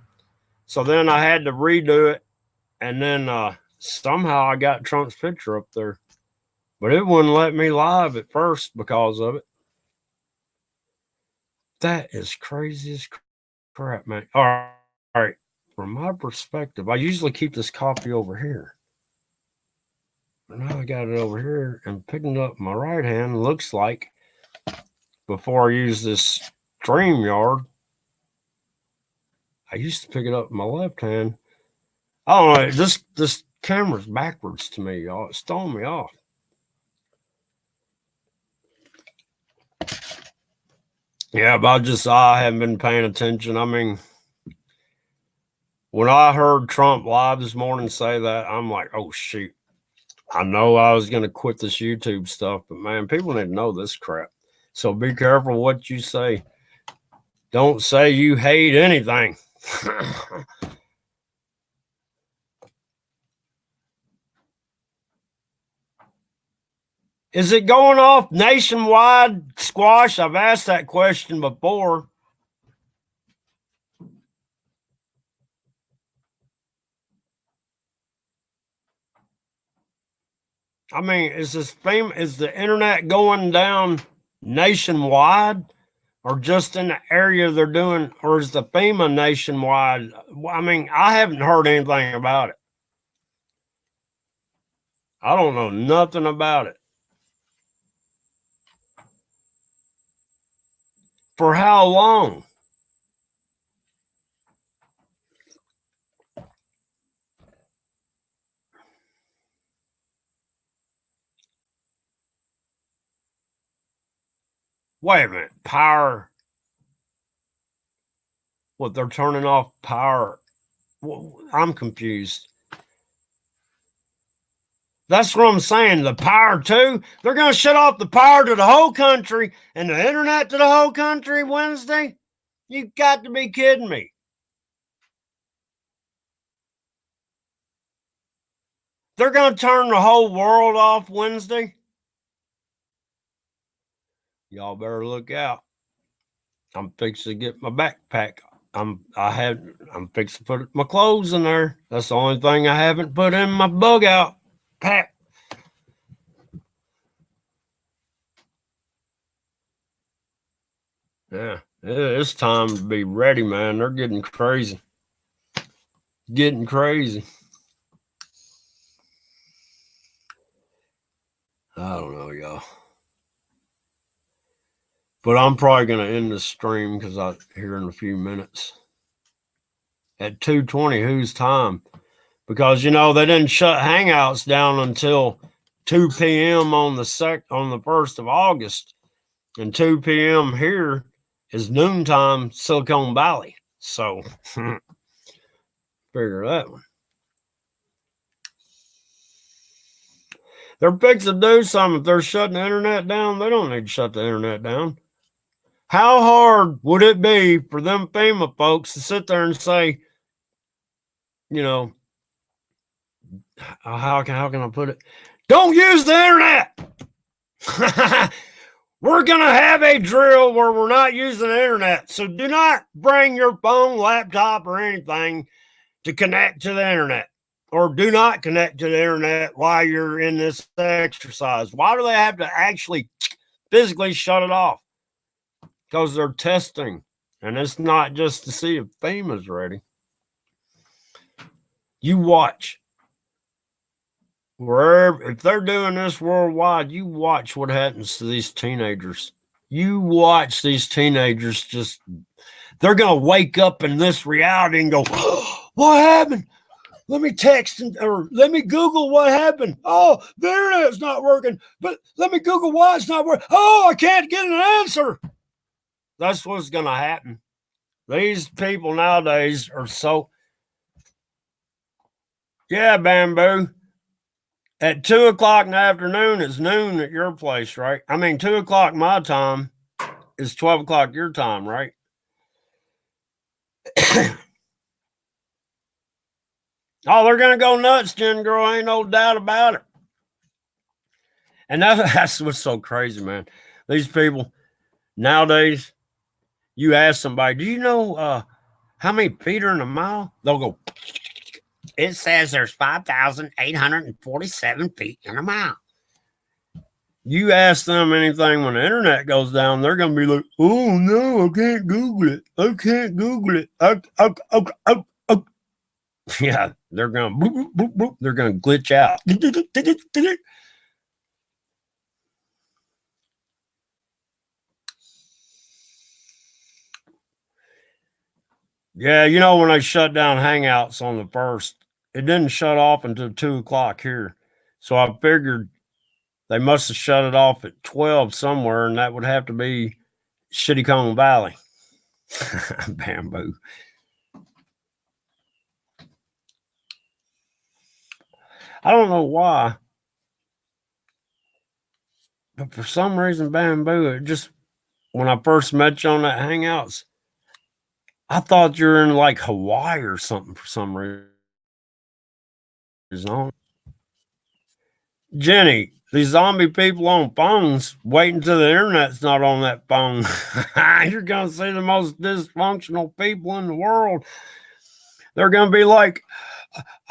So then I had to redo it, and then somehow I got Trump's picture up there. But it wouldn't let me live at first because of it. That is crazy as crap, man. All right. From my perspective, I usually keep this copy over here. But now I got it over here and picking it up my right hand looks like before I use this StreamYard, I used to pick it up with my left hand. I don't know. This camera's backwards to me, y'all. It's throwing me off. Yeah, but I haven't been paying attention. I mean, when I heard Trump live this morning say that, I'm like, oh, shoot. I know I was going to quit this YouTube stuff, but man, people need to know this crap. So be careful what you say. Don't say you hate anything. Is it going off nationwide, Squash? I've asked that question before. I mean, is the internet going down nationwide or just in the area they're doing, or is the FEMA nationwide? I mean, I haven't heard anything about it. I don't know nothing about it. For how long? Wait a minute. Power. What, they're turning off power? I'm confused. That's what I'm saying. The power too. They're going to shut off the power to the whole country and the internet to the whole country Wednesday? You've got to be kidding me. They're going to turn the whole world off Wednesday? Y'all better look out. I'm fixing to get my backpack I'm fixing to put my clothes in there. That's the only thing I haven't put in my bug out pack. Yeah, it's time to be ready, man. They're getting crazy. Getting crazy. I don't know, y'all. But I'm probably going to end the stream because I here in a few minutes. At 2:20, whose time? Because, you know, they didn't shut Hangouts down until 2 p.m. on the 1st of August. And 2 p.m. here is noontime Silicon Valley. So figure that one. They're fixing to do something. If they're shutting the internet down, they don't need to shut the internet down. How hard would it be for them FEMA folks to sit there and say, you know, how can I put it? Don't use the internet. We're going to have a drill where we're not using the internet. So do not bring your phone, laptop, or anything to connect to the internet. Or do not connect to the internet while you're in this exercise. Why do they have to actually physically shut it off? Because they're testing. And it's not just to see if FEMA's ready. You watch. Wherever, if they're doing this worldwide, you watch what happens to these teenagers. You watch these teenagers they're going to wake up in this reality and go, oh, what happened? Let me text or let me Google what happened. Oh, the internet's not working, but let me Google why it's not working. Oh, I can't get an answer. That's what's going to happen. These people nowadays are so, yeah, Bamboo. At 2 o'clock in the afternoon, it's noon at your place, right? I mean, 2 o'clock my time is 12 o'clock your time, right? Oh, they're going to go nuts, Jen Girl. Ain't no doubt about it. And that's what's so crazy, man. These people nowadays, you ask somebody, do you know how many feet are in a mile? They'll go, it says there's 5,847 feet in a mile. You ask them anything when the internet goes down, they're going to be like, oh, no, I can't Google it. I can't Google it. Yeah, they're going to boop, boop, boop. They're going to glitch out. Yeah, you know, when they shut down Hangouts on the 1st, it didn't shut off until 2 o'clock here. So I figured they must have shut it off at 12 somewhere, and that would have to be Silicon Valley. Bamboo. I don't know why, but for some reason, Bamboo, it just, when I first met you on that Hangouts, I thought you were in like Hawaii or something for some reason. Jenny, these zombie people on phones waiting till the internet's not on that phone. You're going to see the most dysfunctional people in the world. They're going to be like,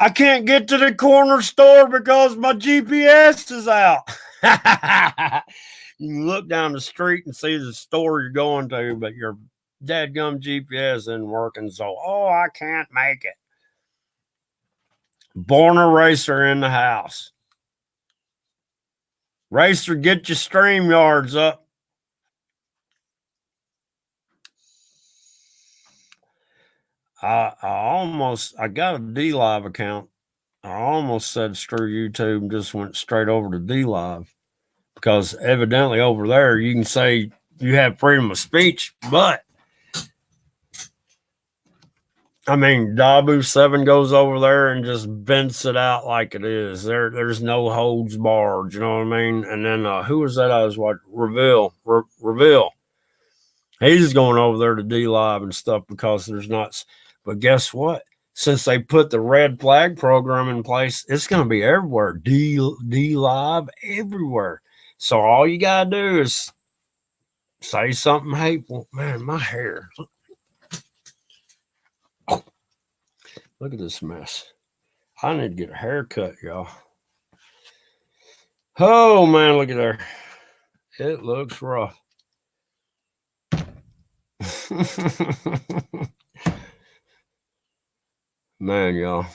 I can't get to the corner store because my GPS is out. You can look down the street and see the store you're going to, but your dadgum GPS isn't working. So, I can't make it. Born a Racer in the house. Racer, get your StreamYards up. I got a DLive account. I almost said screw YouTube and just went straight over to DLive because evidently over there you can say you have freedom of speech, but I mean, Dabu 7 goes over there and just vents it out like it is. There's no holds barred, you know what I mean? And then who was that I was watching? Reveal. He's going over there to DLive and stuff because there's not. But guess what? Since they put the red flag program in place, it's going to be everywhere. DLive everywhere. So all you got to do is say something hateful. Man, my hair. Look at this mess. I need to get a haircut, y'all. Oh, man, look at there. It looks rough. Man, y'all.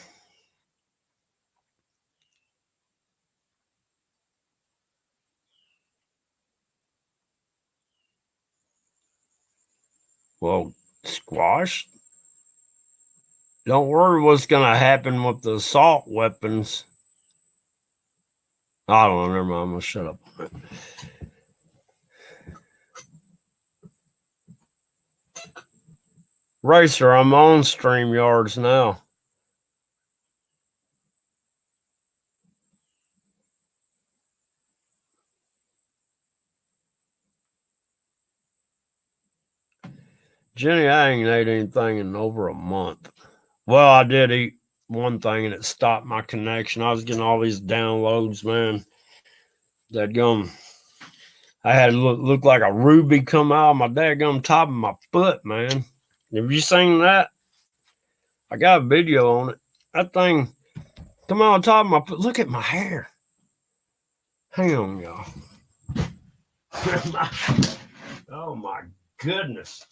Well, squash. Don't worry what's going to happen with the assault weapons. I don't know. Never mind. I'm going to shut up on that. Racer, I'm on StreamYards now. Jenny, I ain't ate anything in over a month. Well, I did eat one thing and it stopped my connection. I was getting all these downloads, man. That gum, I had look like a ruby come out of my dadgum top of my foot, man. Have you seen that? I got a video on it. That thing come out on top of my foot. Look at my hair. Hang on, y'all. Oh my goodness.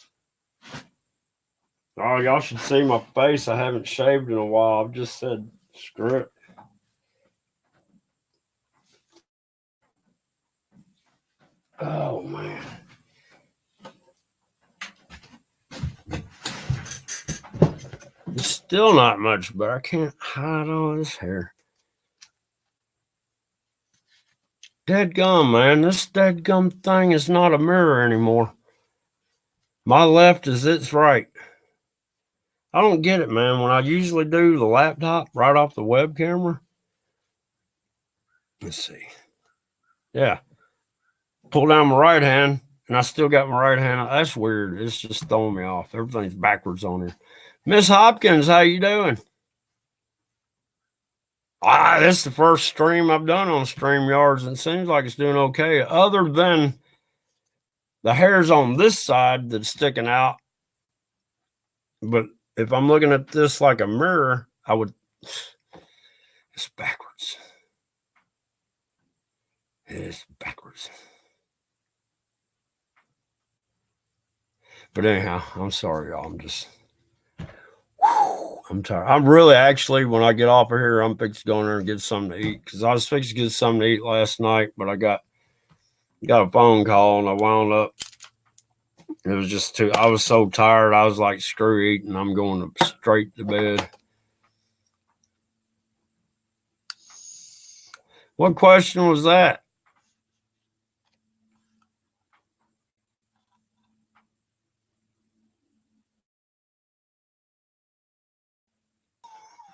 Oh, y'all should see my face. I haven't shaved in a while. I've just said, screw it. Oh, man. It's still not much, but I can't hide all this hair. Deadgum, man. This deadgum thing is not a mirror anymore. My left is its right. I don't get it, man. When I usually do the laptop right off the web camera. Let's see. Yeah. Pull down my right hand, and I still got my right hand. That's weird. It's just throwing me off. Everything's backwards on here. Miss Hopkins, how you doing? This is the first stream I've done on StreamYards, and it seems like it's doing okay. Other than the hairs on this side that's sticking out. But if I'm looking at this like a mirror, I would... It's backwards. It's backwards. But anyhow, I'm sorry, y'all. I'm tired. I'm really actually, when I get off of here, I'm fixing to go in there and get something to eat. Because I was fixing to get something to eat last night, but I got a phone call and I wound up. It was just too, I was so tired. I was like, screw eating. I'm going straight to bed. What question was that?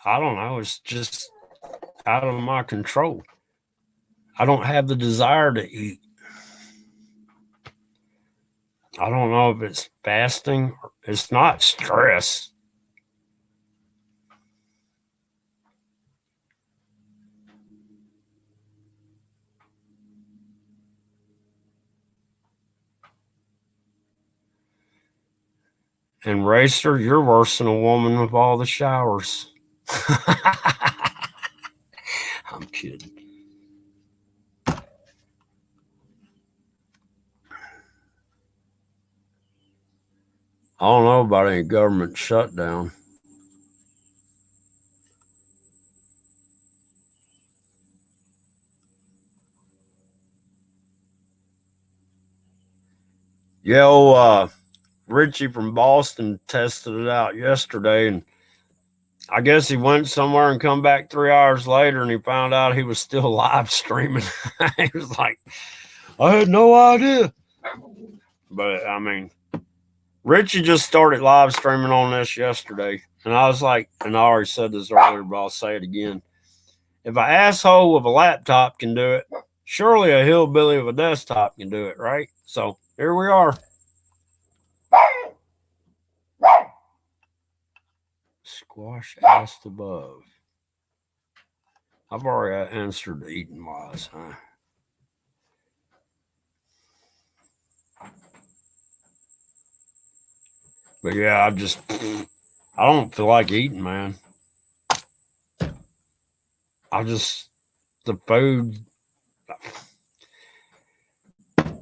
I don't know. It's just out of my control. I don't have the desire to eat. I don't know if it's fasting. It's not stress. And Racer, you're worse than a woman with all the showers. I'm kidding. I don't know about any government shutdown. Yeah, Richie from Boston tested it out yesterday, and I guess he went somewhere and come back 3 hours later, and he found out he was still live streaming. He was like, I had no idea. But, I mean, Richie just started live streaming on this yesterday, and I was like, and I already said this earlier, but I'll say it again. If an asshole with a laptop can do it, surely a hillbilly with a desktop can do it, right? So here we are. Squash asked above. I've already answered eating wise, huh? But yeah, I don't feel like eating, man. the food.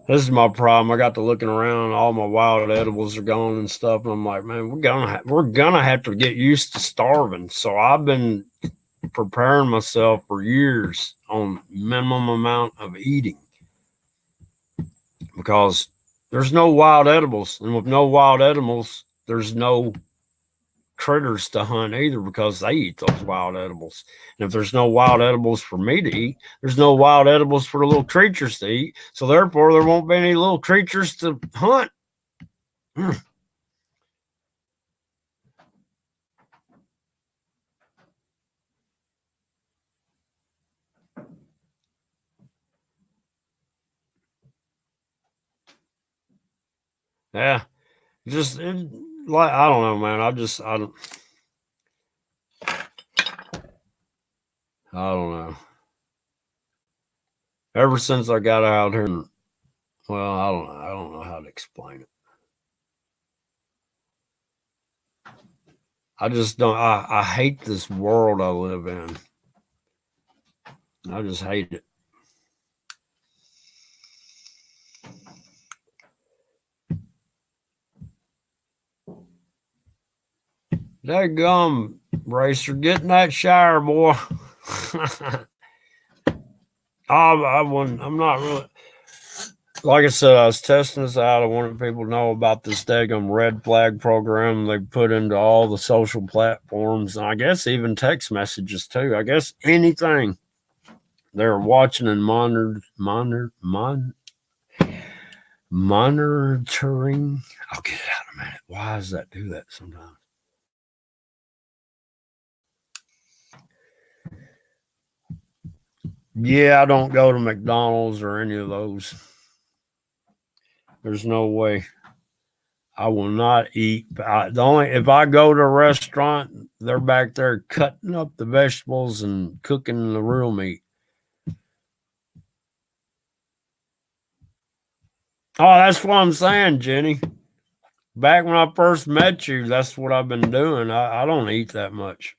This is my problem. I got to looking around, all my wild edibles are gone and stuff, and I'm like, man, we're gonna have to get used to starving. So I've been preparing myself for years on minimum amount of eating because there's no wild edibles, and with no wild edibles, there's no critters to hunt either because they eat those wild edibles. And if there's no wild edibles for me to eat, there's no wild edibles for the little creatures to eat. So therefore, there won't be any little creatures to hunt. Yeah, like I don't know, man. I don't know. Ever since I got out here, well, I don't know. I don't know how to explain it. I just don't. I hate this world I live in. I just hate it. Daggum, Racer, get in that shower, boy. I'm not really. Like I said, I was testing this out. I wanted people to know about this daggum red flag program they put into all the social platforms, and I guess even text messages too. I guess anything they're watching and monitoring. I'll get it out in a minute. Why does that do that sometimes? Yeah, I don't go to McDonald's or any of those. There's no way. I will not eat. If I go to a restaurant, they're back there cutting up the vegetables and cooking the real meat. Oh, that's what I'm saying, Jenny. Back when I first met you, that's what I've been doing. I don't eat that much.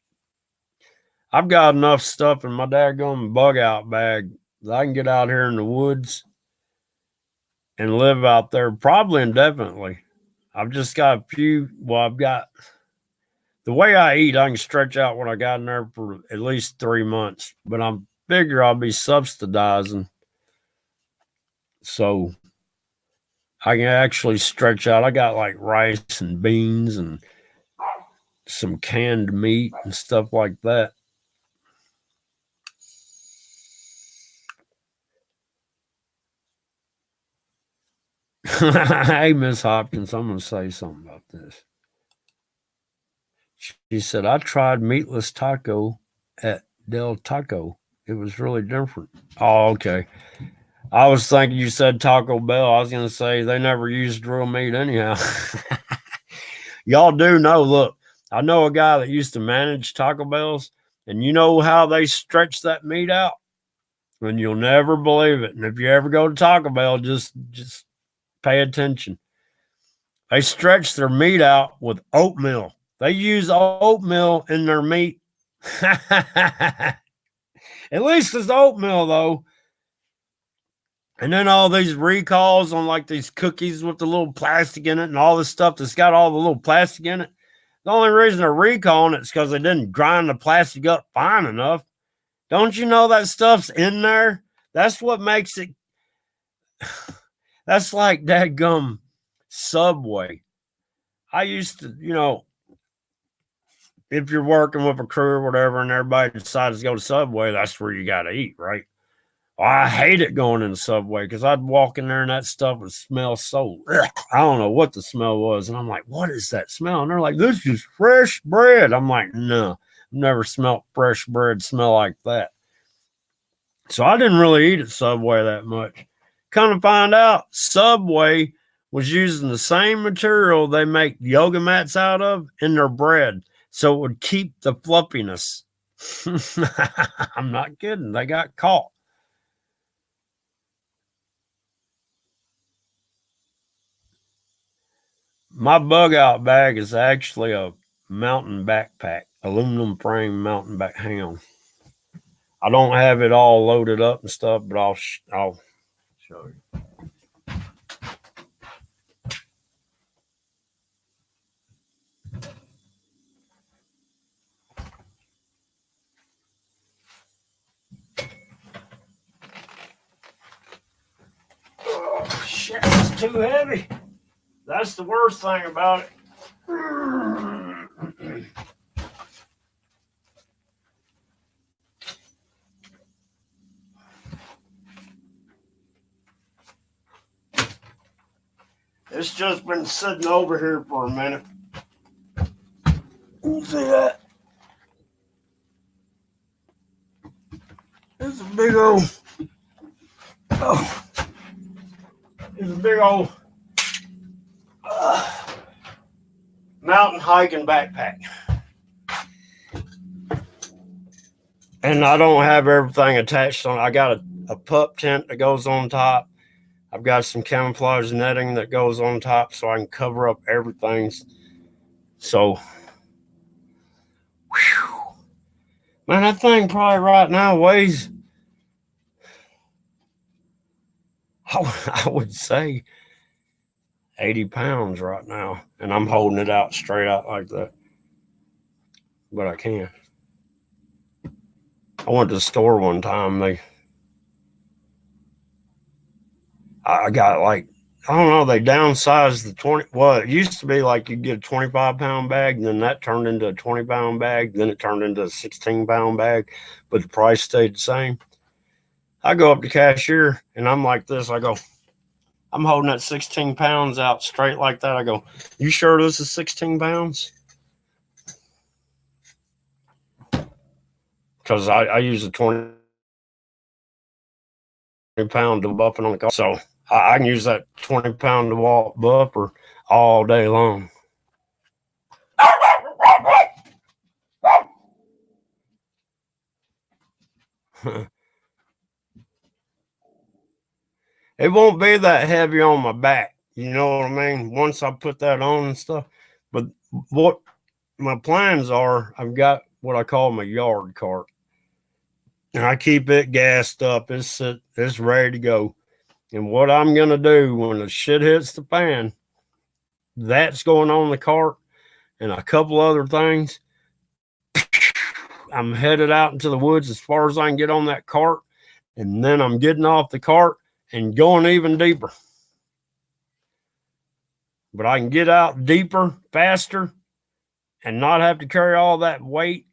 I've got enough stuff in my daggone bug out bag that I can get out here in the woods and live out there probably indefinitely. I've just got a few. Well, I've got the way I eat, I can stretch out what I got in there for at least 3 months, but I'm figure I'll be subsidizing. So I can actually stretch out. I got like rice and beans and some canned meat and stuff like that. Hey, Miss Hopkins, I'm going to say something about this. She said, I tried meatless taco at Del Taco. It was really different. Oh, okay. I was thinking you said Taco Bell. I was going to say they never used real meat anyhow. Y'all do know, look, I know a guy that used to manage Taco Bells, and you know how they stretch that meat out? And you'll never believe it. And if you ever go to Taco Bell, just pay attention. They stretch their meat out with oatmeal. They use oatmeal in their meat. At least it's oatmeal, though. And then all these recalls on like these cookies with the little plastic in it and all this stuff that's got all the little plastic in it. The only reason they're recalling it is because they didn't grind the plastic up fine enough. Don't you know that stuff's in there? That's what makes it. That's like dadgum Subway. I used to, if you're working with a crew or whatever and everybody decides to go to Subway, that's where you got to eat, right? Well, I hate it going in the Subway because I'd walk in there and that stuff would smell so, I don't know what the smell was. And I'm like, what is that smell? And they're like, this is fresh bread. I'm like, no, I've never smelled fresh bread smell like that. So I didn't really eat at Subway that much. Come to find out, Subway was using the same material they make yoga mats out of in their bread. So it would keep the fluffiness. I'm not kidding. They got caught. My bug out bag is actually a mountain backpack, aluminum frame mountain back. Hang on. I don't have it all loaded up and stuff, but I'll show you. Oh, shit, it's too heavy. That's the worst thing about it. It's just been sitting over here for a minute. You see that? It's a big old, it's a big old mountain hiking backpack. And I don't have everything attached on. I got a pup tent that goes on top. I've got some camouflage netting that goes on top so I can cover up everything. So, whew, man, that thing probably right now weighs, I would say, 80 pounds right now. And I'm holding it out straight out like that. But I can. I went to the store one time. I got like, I don't know, they downsized the 20. Well, it used to be like you get a 25-pound bag, and then that turned into a 20-pound bag. Then it turned into a 16-pound bag, but the price stayed the same. I go up to cashier, and I'm like this. I go, I'm holding that 16 pounds out straight like that. I go, you sure this is 16 pounds? Because I use a 20-pound buffer on the car. So I can use that 20-pound buffer all day long. It won't be that heavy on my back. You know what I mean? Once I put that on and stuff. But what my plans are, I've got what I call my yard cart. And I keep it gassed up. It's ready to go. And what I'm going to do when the shit hits the fan, that's going on the cart and a couple other things. I'm headed out into the woods as far as I can get on that cart. And then I'm getting off the cart and going even deeper. But I can get out deeper, faster, and not have to carry all that weight.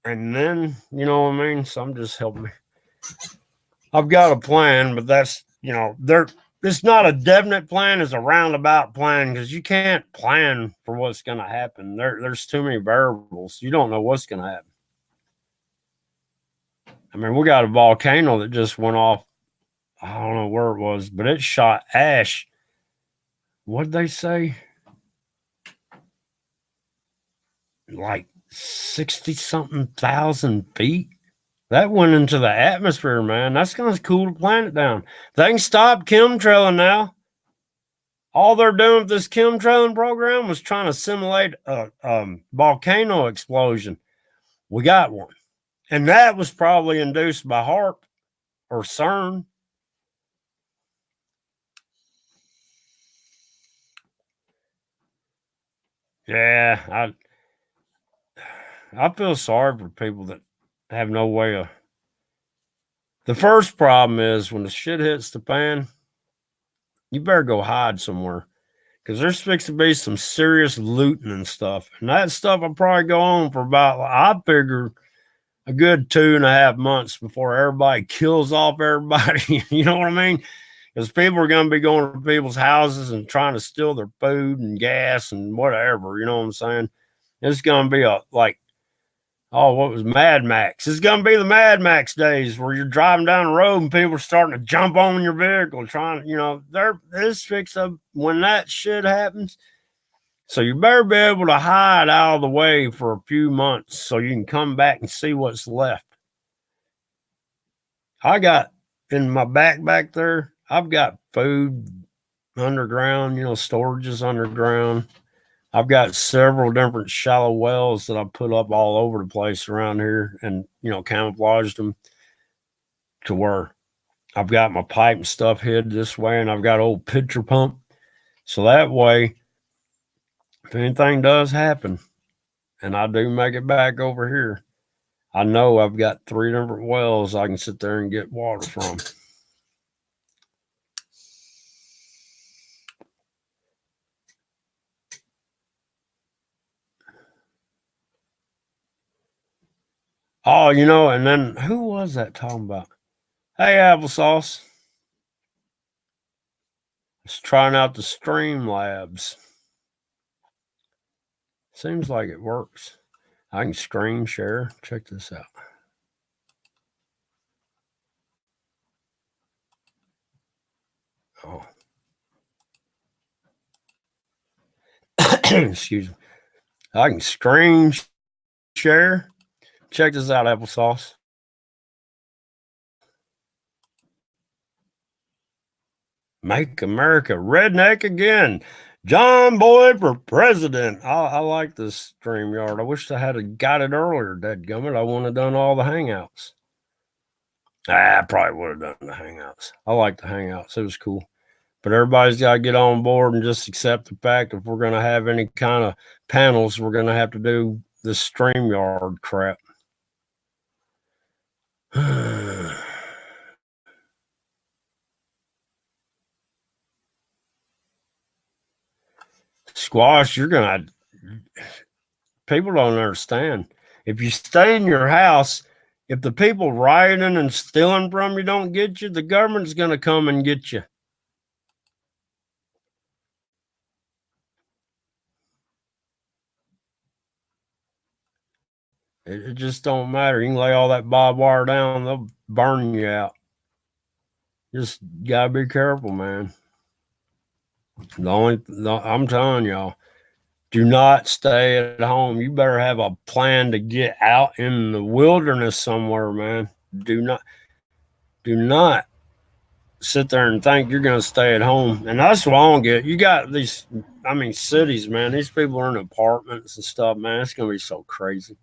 And then, you know what I mean? So I'm just helping me. I've got a plan, but that's, it's not a definite plan, it's a roundabout plan because you can't plan for what's going to happen. There's too many variables. You don't know what's going to happen. I mean, we got a volcano that just went off. I don't know where it was, but it shot ash. What'd they say? Like 60-something thousand feet. That went into the atmosphere, man. That's going to cool the planet down. They can stop chemtrailing now. All they're doing with this chemtrailing program was trying to simulate a volcano explosion. We got one. And that was probably induced by HAARP or CERN. Yeah, I feel sorry for people that have no way of. The first problem is when the shit hits the fan, you better go hide somewhere because there's fixed to be some serious looting and stuff. And that stuff will probably go on for about, I figure, a good 2.5 months before everybody kills off everybody. You know what I mean? Because people are going to be going to people's houses and trying to steal their food and gas and whatever. You know what I'm saying? It's going to be what was Mad Max? It's going to be the Mad Max days where you're driving down the road and people are starting to jump on your vehicle trying, this fix up when that shit happens. So you better be able to hide out of the way for a few months so you can come back and see what's left. I got in my back there, I've got food underground, storage is underground. I've got several different shallow wells that I put up all over the place around here and, camouflaged them. to where I've got my pipe and stuff hid this way, and I've got old pitcher pump. So that way, if anything does happen and I do make it back over here, I know I've got 3 different wells I can sit there and get water from. Oh, you know, and then who was that talking about? Hey, Applesauce. It's trying out the Streamlabs. Seems like it works. I can screen share. Check this out. Oh. Excuse me. I can screen share. Check this out, Applesauce. Make America redneck again. John Boyd for president. I like this StreamYard. I wish I had got it earlier, dadgummit. I wouldn't have done all the Hangouts. I probably would have done the Hangouts. I like the Hangouts. It was cool. But everybody's got to get on board and just accept the fact if we're going to have any kind of panels, we're going to have to do this StreamYard crap. Squash, you're going to... People don't understand. If you stay in your house, if the people rioting and stealing from you don't get you, the government's going to come and get you. It just don't matter. You can lay all that barbed wire down, they'll burn you out. Just gotta be careful, man. I'm telling y'all, do not stay at home. You better have a plan to get out in the wilderness somewhere, man. Do not sit there and think you're going to stay at home. And that's what I don't get. You got these, cities, man. These people are in apartments and stuff, man. It's going to be so crazy.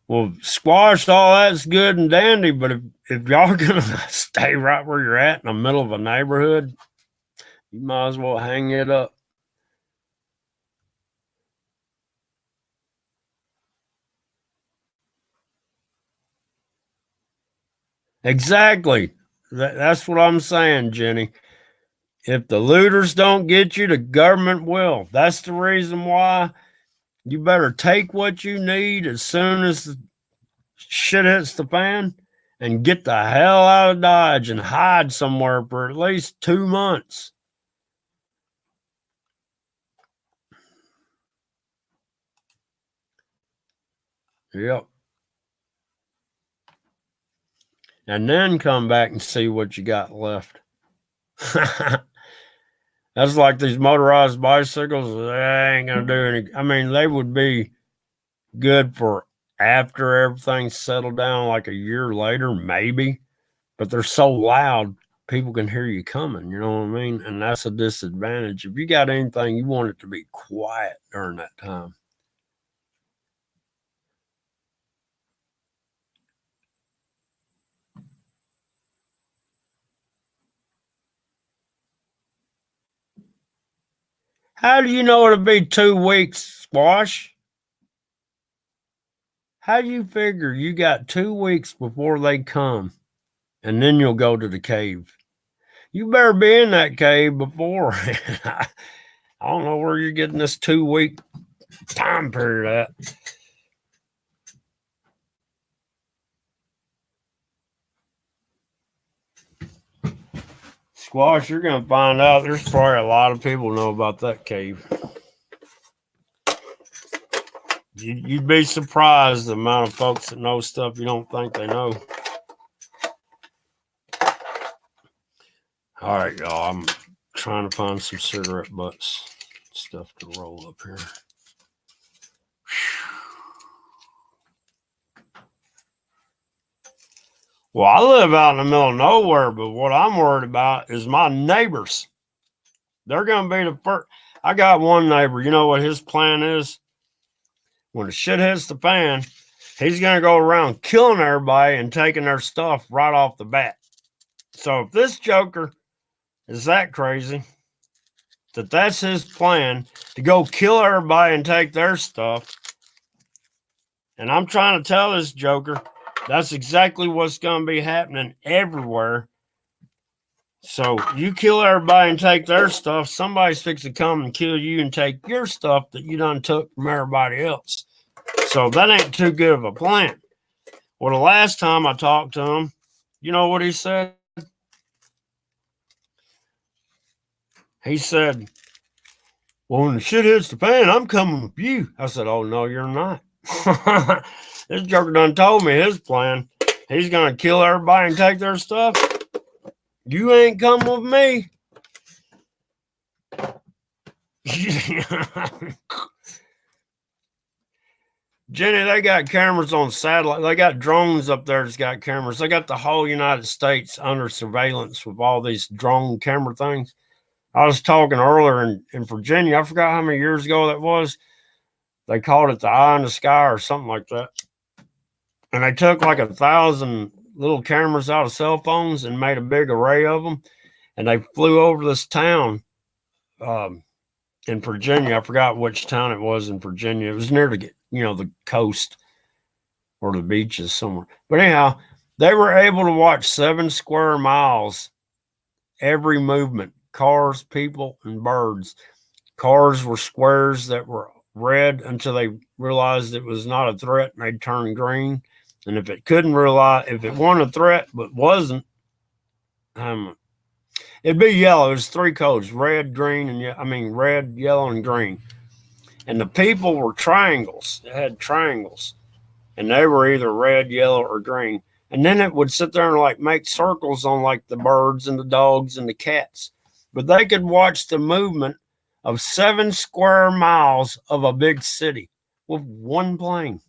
Well, Squash, all that's good and dandy, but if y'all are going to stay right where you're at in the middle of a neighborhood, you might as well hang it up. Exactly. That's what I'm saying, Jenny. If the looters don't get you, the government will. That's the reason why you better take what you need as soon as the shit hits the fan and get the hell out of Dodge and hide somewhere for at least 2 months. Yep. And then come back and see what you got left. That's like these motorized bicycles. They ain't going to do any. They would be good for after everything's settled down, like a year later, maybe. But they're so loud, people can hear you coming. You know what I mean? And that's a disadvantage. If you got anything, you want it to be quiet during that time. How do you know it'll be 2 weeks, Squash? How do you figure you got 2 weeks before they come and then you'll go to the cave? You better be in that cave before. I don't know where you're getting this 2-week time period at. Squash, you're going to find out there's probably a lot of people know about that cave. You'd be surprised the amount of folks that know stuff you don't think they know. All right, y'all. I'm trying to find some cigarette butts stuff to roll up here. Well, I live out in the middle of nowhere, but what I'm worried about is my neighbors. They're going to be the first. I got one neighbor. You know what his plan is? when the shit hits the fan, he's going to go around killing everybody and taking their stuff right off the bat. So if this joker is that crazy, that's his plan to go kill everybody and take their stuff, and I'm trying to tell this joker that's exactly what's going to be happening everywhere. So you kill everybody and take their stuff, somebody's fixing to come and kill you and take your stuff that you done took from everybody else. So that ain't too good of a plan. Well, the last time I talked to him, you know what he said? He said, well, when the shit hits the fan, I'm coming with you. I said, oh, no, you're not. This joker done told me his plan. He's going to kill everybody and take their stuff. You ain't coming with me. Jenny, they got cameras on satellite. They got drones up there that's got cameras. They got the whole United States under surveillance with all these drone camera things. I was talking earlier in Virginia. I forgot how many years ago that was. They called it the eye in the sky or something like that. And they took like 1,000 little cameras out of cell phones and made a big array of them. And they flew over this town in Virginia. I forgot which town it was in Virginia. It was near the coast or the beaches somewhere. But anyhow, they were able to watch 7 square miles, every movement, cars, people, and birds. Cars were squares that were red until they realized it was not a threat and they'd turn green. And if it if it wasn't a threat but wasn't, it'd be yellow. There's 3 codes: red, green, and red, yellow, and green. And the people were triangles. It had triangles, and they were either red, yellow, or green. And then it would sit there and like make circles on like the birds and the dogs and the cats. But they could watch the movement of 7 square miles of a big city with one plane.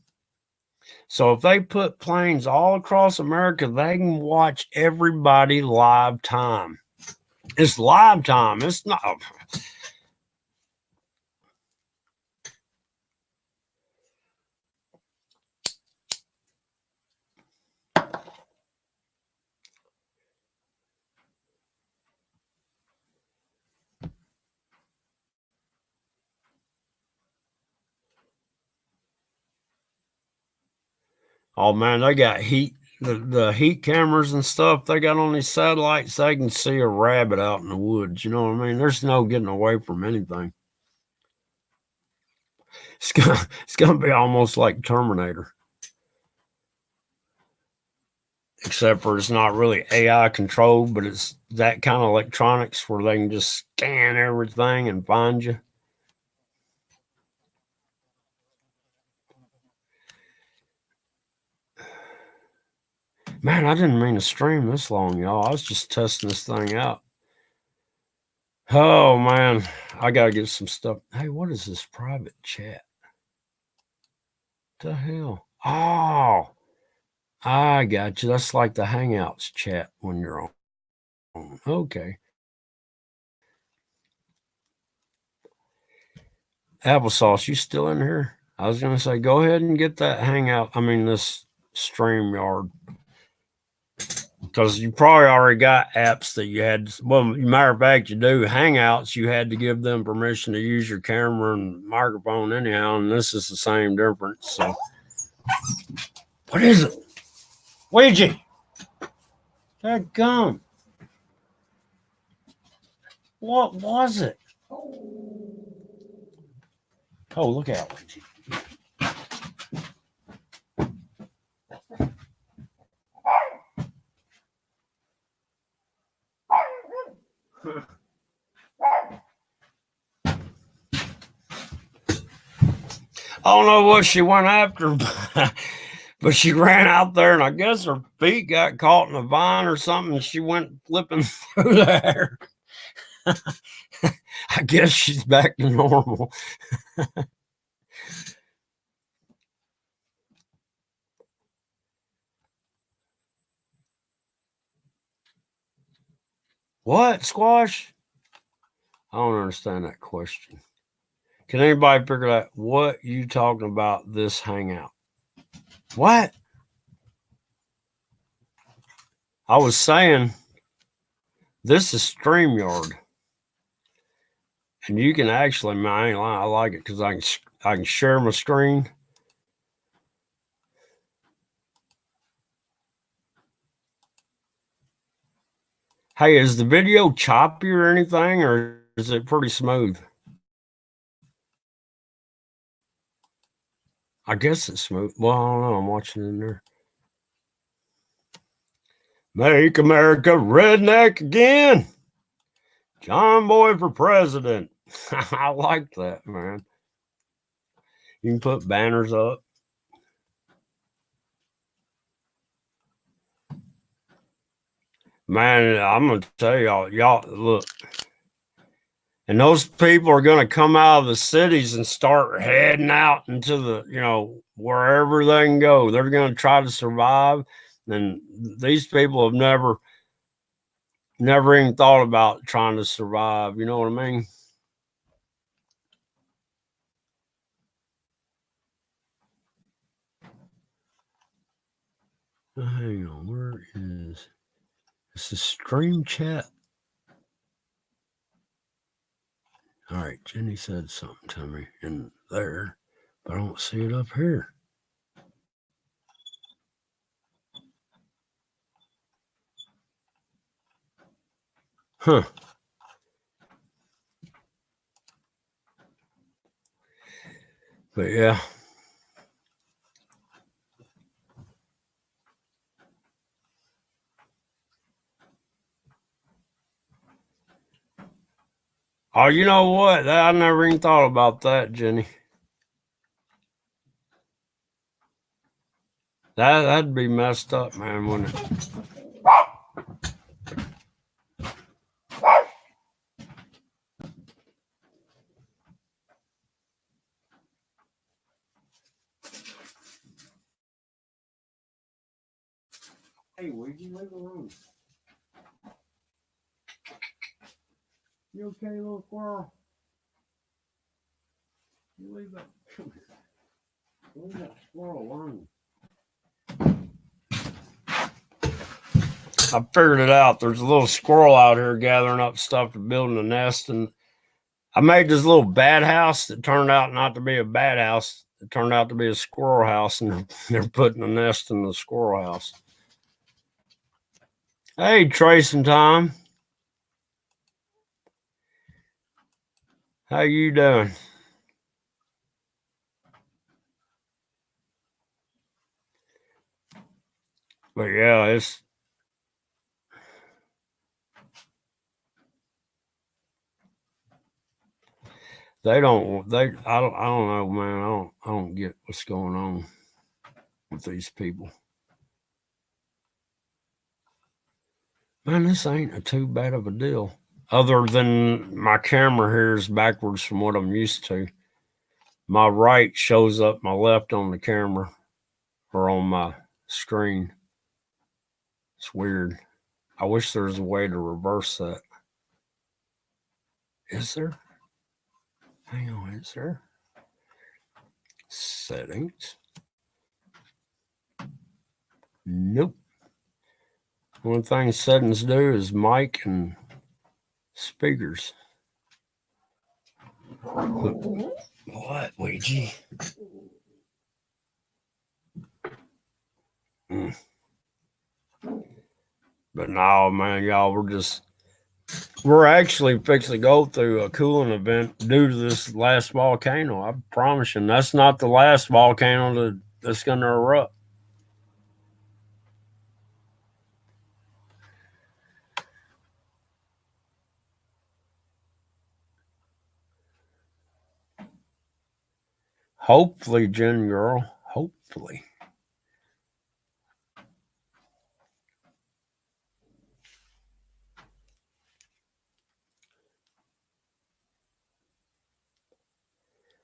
So if they put planes all across America, they can watch everybody live time. It's live time. It's not. Oh man, they got heat. The heat cameras and stuff they got on these satellites, they can see a rabbit out in the woods. You know what I mean? There's no getting away from anything. It's gonna be almost like Terminator. Except for it's not really AI controlled, but it's that kind of electronics where they can just scan everything and find you. Man, I didn't mean to stream this long, y'all. I was just testing this thing out. Oh, man. I got to get some stuff. Hey, what is this private chat? What the hell? Oh, I got you. That's like the Hangouts chat when you're on. Okay. Applesauce, you still in here? I was going to say, go ahead and get that Hangout. This StreamYard. Because you probably already got apps that you had. Well, matter of fact, you do. Hangouts, you had to give them permission to use your camera and microphone anyhow, and this is the same difference. So, what is it? Ouija! That gum. What was it? Oh, look out, Ouija. I don't know what she went after, but she ran out there, and I guess her feet got caught in a vine or something, and she went flipping through the air. I guess she's back to normal. What, Squash? I don't understand that question. Can anybody figure out what you talking about this hangout? What? I was saying this is StreamYard. And you can actually, man, I ain't lying, I like it because I can share my screen. Hey, is the video choppy or anything, or is it pretty smooth? I guess it's smooth. Well, I don't know. I'm watching in there. Make America redneck again. John Boy for president. I like that, man. You can put banners up. Man, I'm going to tell y'all, look. And those people are going to come out of the cities and start heading out into the, wherever they can go. They're going to try to survive. And these people have never even thought about trying to survive. You know what I mean? Hang on, where is this? Is stream chat? All right, Jenny said something to me in there, but I don't see it up here. Huh. But yeah. Oh, you know what? I never even thought about that, Jenny. That'd be messed up, man, wouldn't it? Hey, would you leave the room? You okay, little squirrel? You leave that squirrel alone. I figured it out. There's a little squirrel out here gathering up stuff to building a nest, and I made this little bad house that turned out not to be a bad house. It turned out to be a squirrel house, and they're putting a nest in the squirrel house. Hey, Trace and Tom. How you doing? But yeah, I don't know, man. I don't get what's going on with these people. Man, this ain't too bad of a deal. Other than my camera here is backwards from what I'm used to. My right shows up my left on the camera or on my screen. It's weird. I wish there was a way to reverse that. Is there? Hang on, is there? Settings. Nope. One thing settings do is mic and speakers. What, Ouija? But no, man, y'all, we're actually fixing to go through a cooling event due to this last volcano. I promise you, that's not the last volcano that's going to erupt. Hopefully, Jen girl. Hopefully.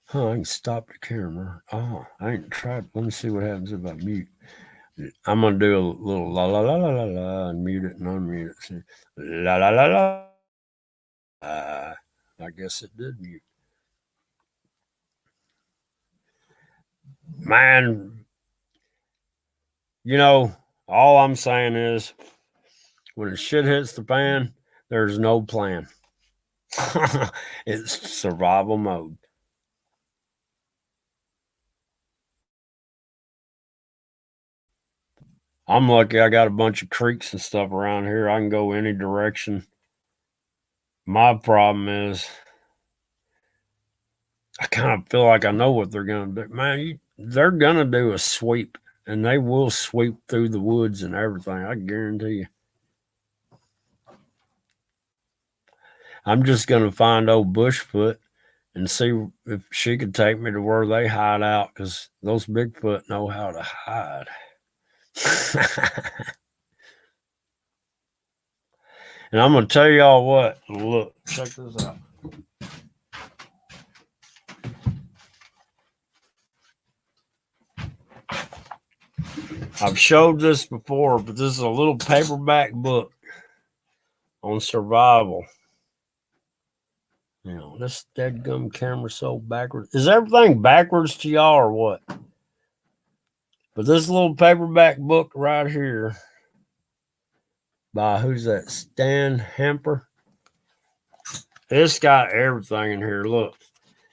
Huh, I can stop the camera. Oh, I ain't tried. Let me see what happens if I mute. I'm going to do a little la la la la la la and mute it and unmute it. See, la la la la. I guess it did mute. Man, you know, all I'm saying is when the shit hits the fan, there's no plan. It's survival mode. I'm lucky I got a bunch of creeks and stuff around here. I can go any direction. My problem is I kind of feel like I know what they're going to do. Man, they're going to do a sweep, and they will sweep through the woods and everything. I guarantee you. I'm just going to find old Bushfoot and see if she could take me to where they hide out, because those Bigfoot know how to hide. And I'm going to tell y'all what. Look, check this out. I've showed this before, but this is a little paperback book on survival. You know, this deadgum camera so backwards. Is everything backwards to y'all or what? But this little paperback book right here by, who's that, Stan Hamper? It's got everything in here. Look,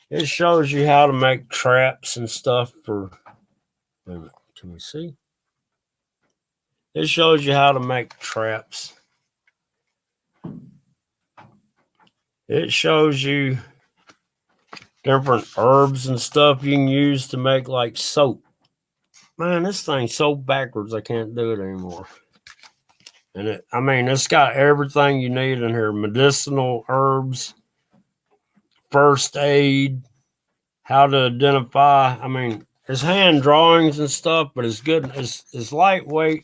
it shows you how to make traps and stuff for, wait a minute, can we see? It shows you how to make traps. It shows you different herbs and stuff you can use to make like soap. Man, this thing's so backwards I can't do it anymore. And it's got everything you need in here. Medicinal herbs, first aid, how to identify. It's hand drawings and stuff, but it's good. It's lightweight.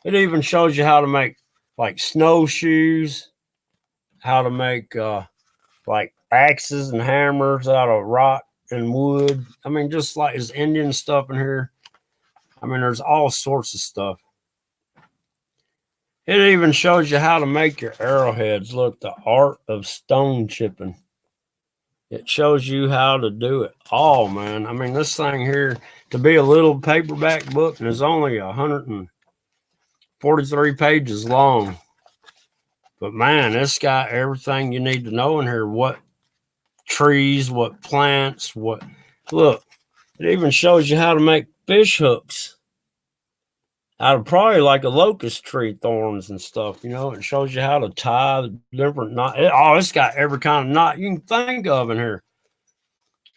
It even shows you how to make like snowshoes, how to make like axes and hammers out of rock and wood. Just like there's Indian stuff in here. There's all sorts of stuff. It even shows you how to make your arrowheads. Look, the art of stone chipping. It shows you how to do it all, man. This thing here, to be a little paperback book, and is only 143 pages long. But man, it's got everything you need to know in here. What trees, what plants, what. Look, it even shows you how to make fish hooks out of probably like a locust tree thorns and stuff. It shows you how to tie the different knot. It's got every kind of knot you can think of in here.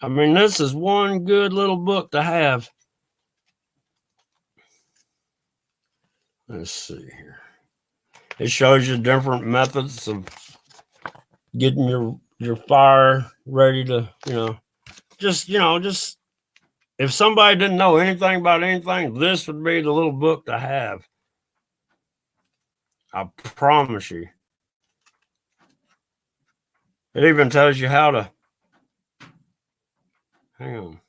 This is one good little book to have. Let's see here. It shows you different methods of getting your fire ready to, just if somebody didn't know anything about anything, this would be the little book to have. I promise you. It even tells you how to, hang on.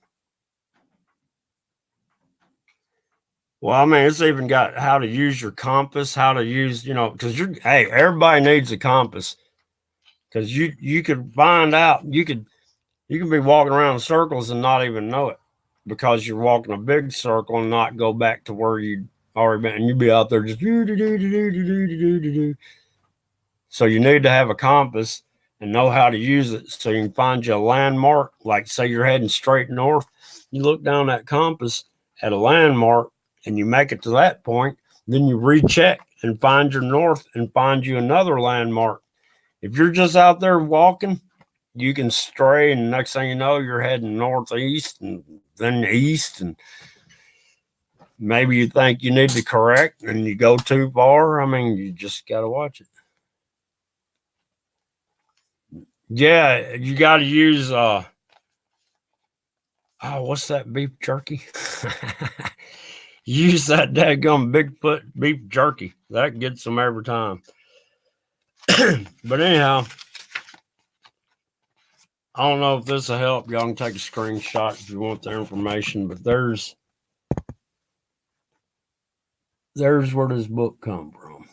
Well, it's even got how to use your compass, how to use, because everybody needs a compass. Because you could find out, you can be walking around in circles and not even know it, because you're walking a big circle and not go back to where you already been, and you'd be out there just do. So you need to have a compass and know how to use it so you can find you a landmark. Like say you're heading straight north, you look down that compass at a landmark and you make it to that point, then you recheck and find your north and find you another landmark. If you're just out there walking, you can stray, and next thing you know, you're heading northeast and then east, and maybe you think you need to correct and you go too far. You just got to watch it. Yeah, you got to use, what's that beef jerky? Use that daggum Bigfoot beef jerky. That gets them every time. But anyhow, I don't know if this will help. Y'all can take a screenshot if you want the information, but there's where this book come from.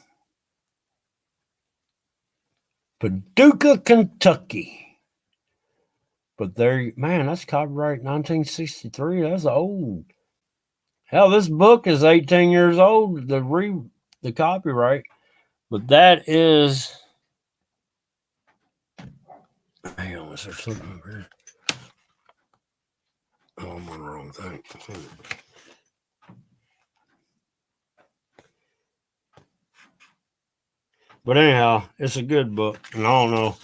Paducah, Kentucky. But that's copyright 1963. That's old. Hell, this book is 18 years old, the copyright. But that is, hang on, is there something over here? Oh, I'm on the wrong thing. But anyhow, it's a good book. And I don't know.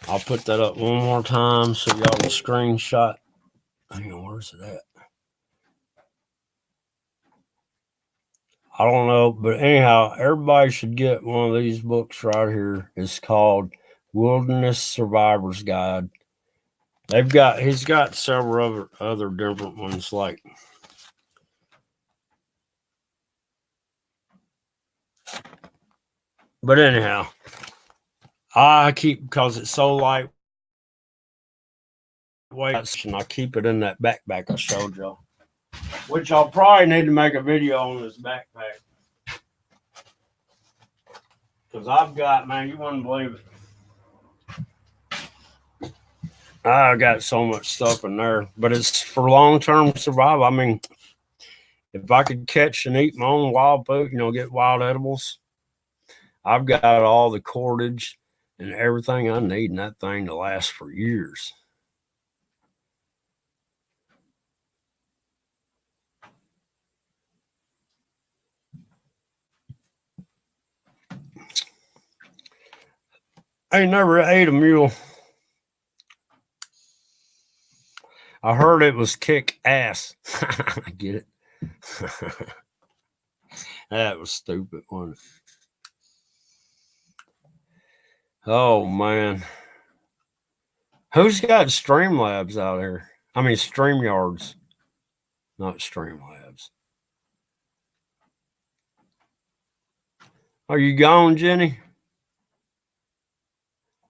I'll put that up one more time so y'all can screenshot. Hang on, where's it at? I don't know. But anyhow, everybody should get one of these books right here. It's called Wilderness Survivor's Guide. He's got several other different ones like. But anyhow, I keep, because it's so lightweight, and I keep it in that backpack I showed y'all. Which I'll probably need to make a video on this backpack. Because I've got, man, you wouldn't believe it. I got so much stuff in there. But it's for long-term survival. I mean, if I could catch and eat my own wild food, get wild edibles, I've got all the cordage and everything I need in that thing to last for years. I ain't never ate a mule. I heard it was kick ass. I get it. That was stupid, wasn't it? Oh, man. Who's got Streamlabs out here? I mean, StreamYards, not Streamlabs. Are you gone, Jenny?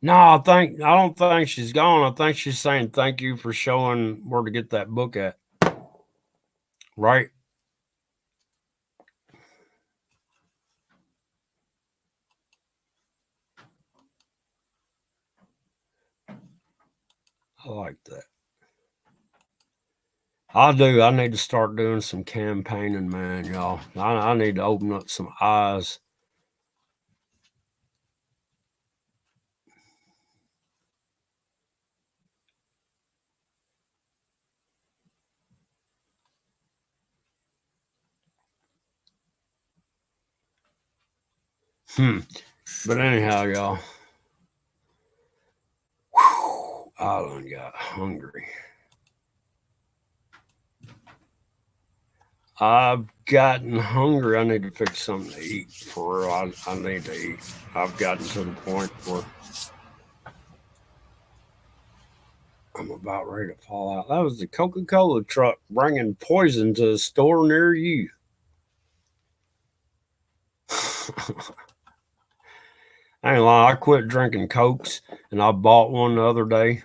No, I don't think she's gone. I think she's saying thank you for showing where to get that book at. Right? I like that. I do. I need to start doing some campaigning, man, y'all. I need to open up some eyes. But anyhow, y'all, I done got hungry. I've gotten hungry. I need to fix something to eat. For real, I need to eat. I've gotten to the point where I'm about ready to fall out. That was the Coca-Cola truck bringing poison to a store near you. I ain't lying. I quit drinking Cokes, and I bought one the other day.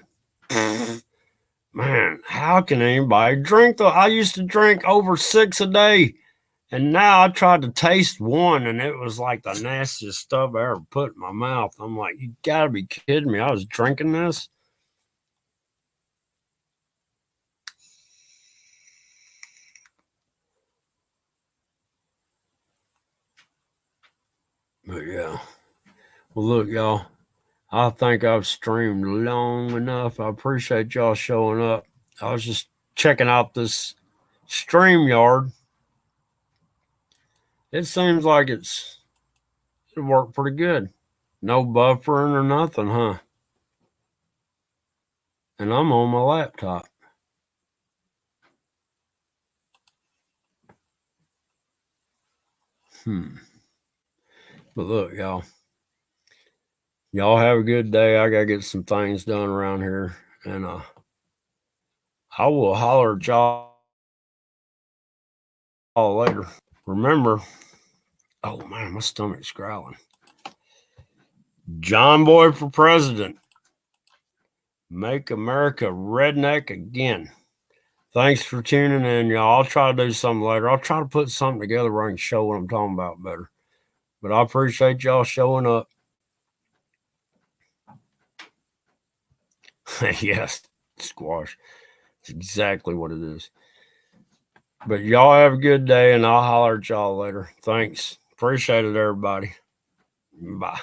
Man, how can anybody drink I used to drink over 6 a day, and now I tried to taste one, and it was like the nastiest stuff I ever put in my mouth. I'm like, you gotta be kidding me. I was drinking this. But yeah. Well, look, y'all. I think I've streamed long enough. I appreciate y'all showing up. I was just checking out this StreamYard. It seems like it worked pretty good. No buffering or nothing, huh? And I'm on my laptop. But look, y'all. Y'all have a good day. I gotta get some things done around here. And I will holler at y'all later. Remember, oh man, my stomach's growling. John Boy for president. Make America redneck again. Thanks for tuning in, y'all. I'll try to do something later. I'll try to put something together where I can show what I'm talking about better. But I appreciate y'all showing up. Yes, squash. It's exactly what it is. But y'all have a good day, and I'll holler at y'all later. Thanks. Appreciate it, everybody. Bye.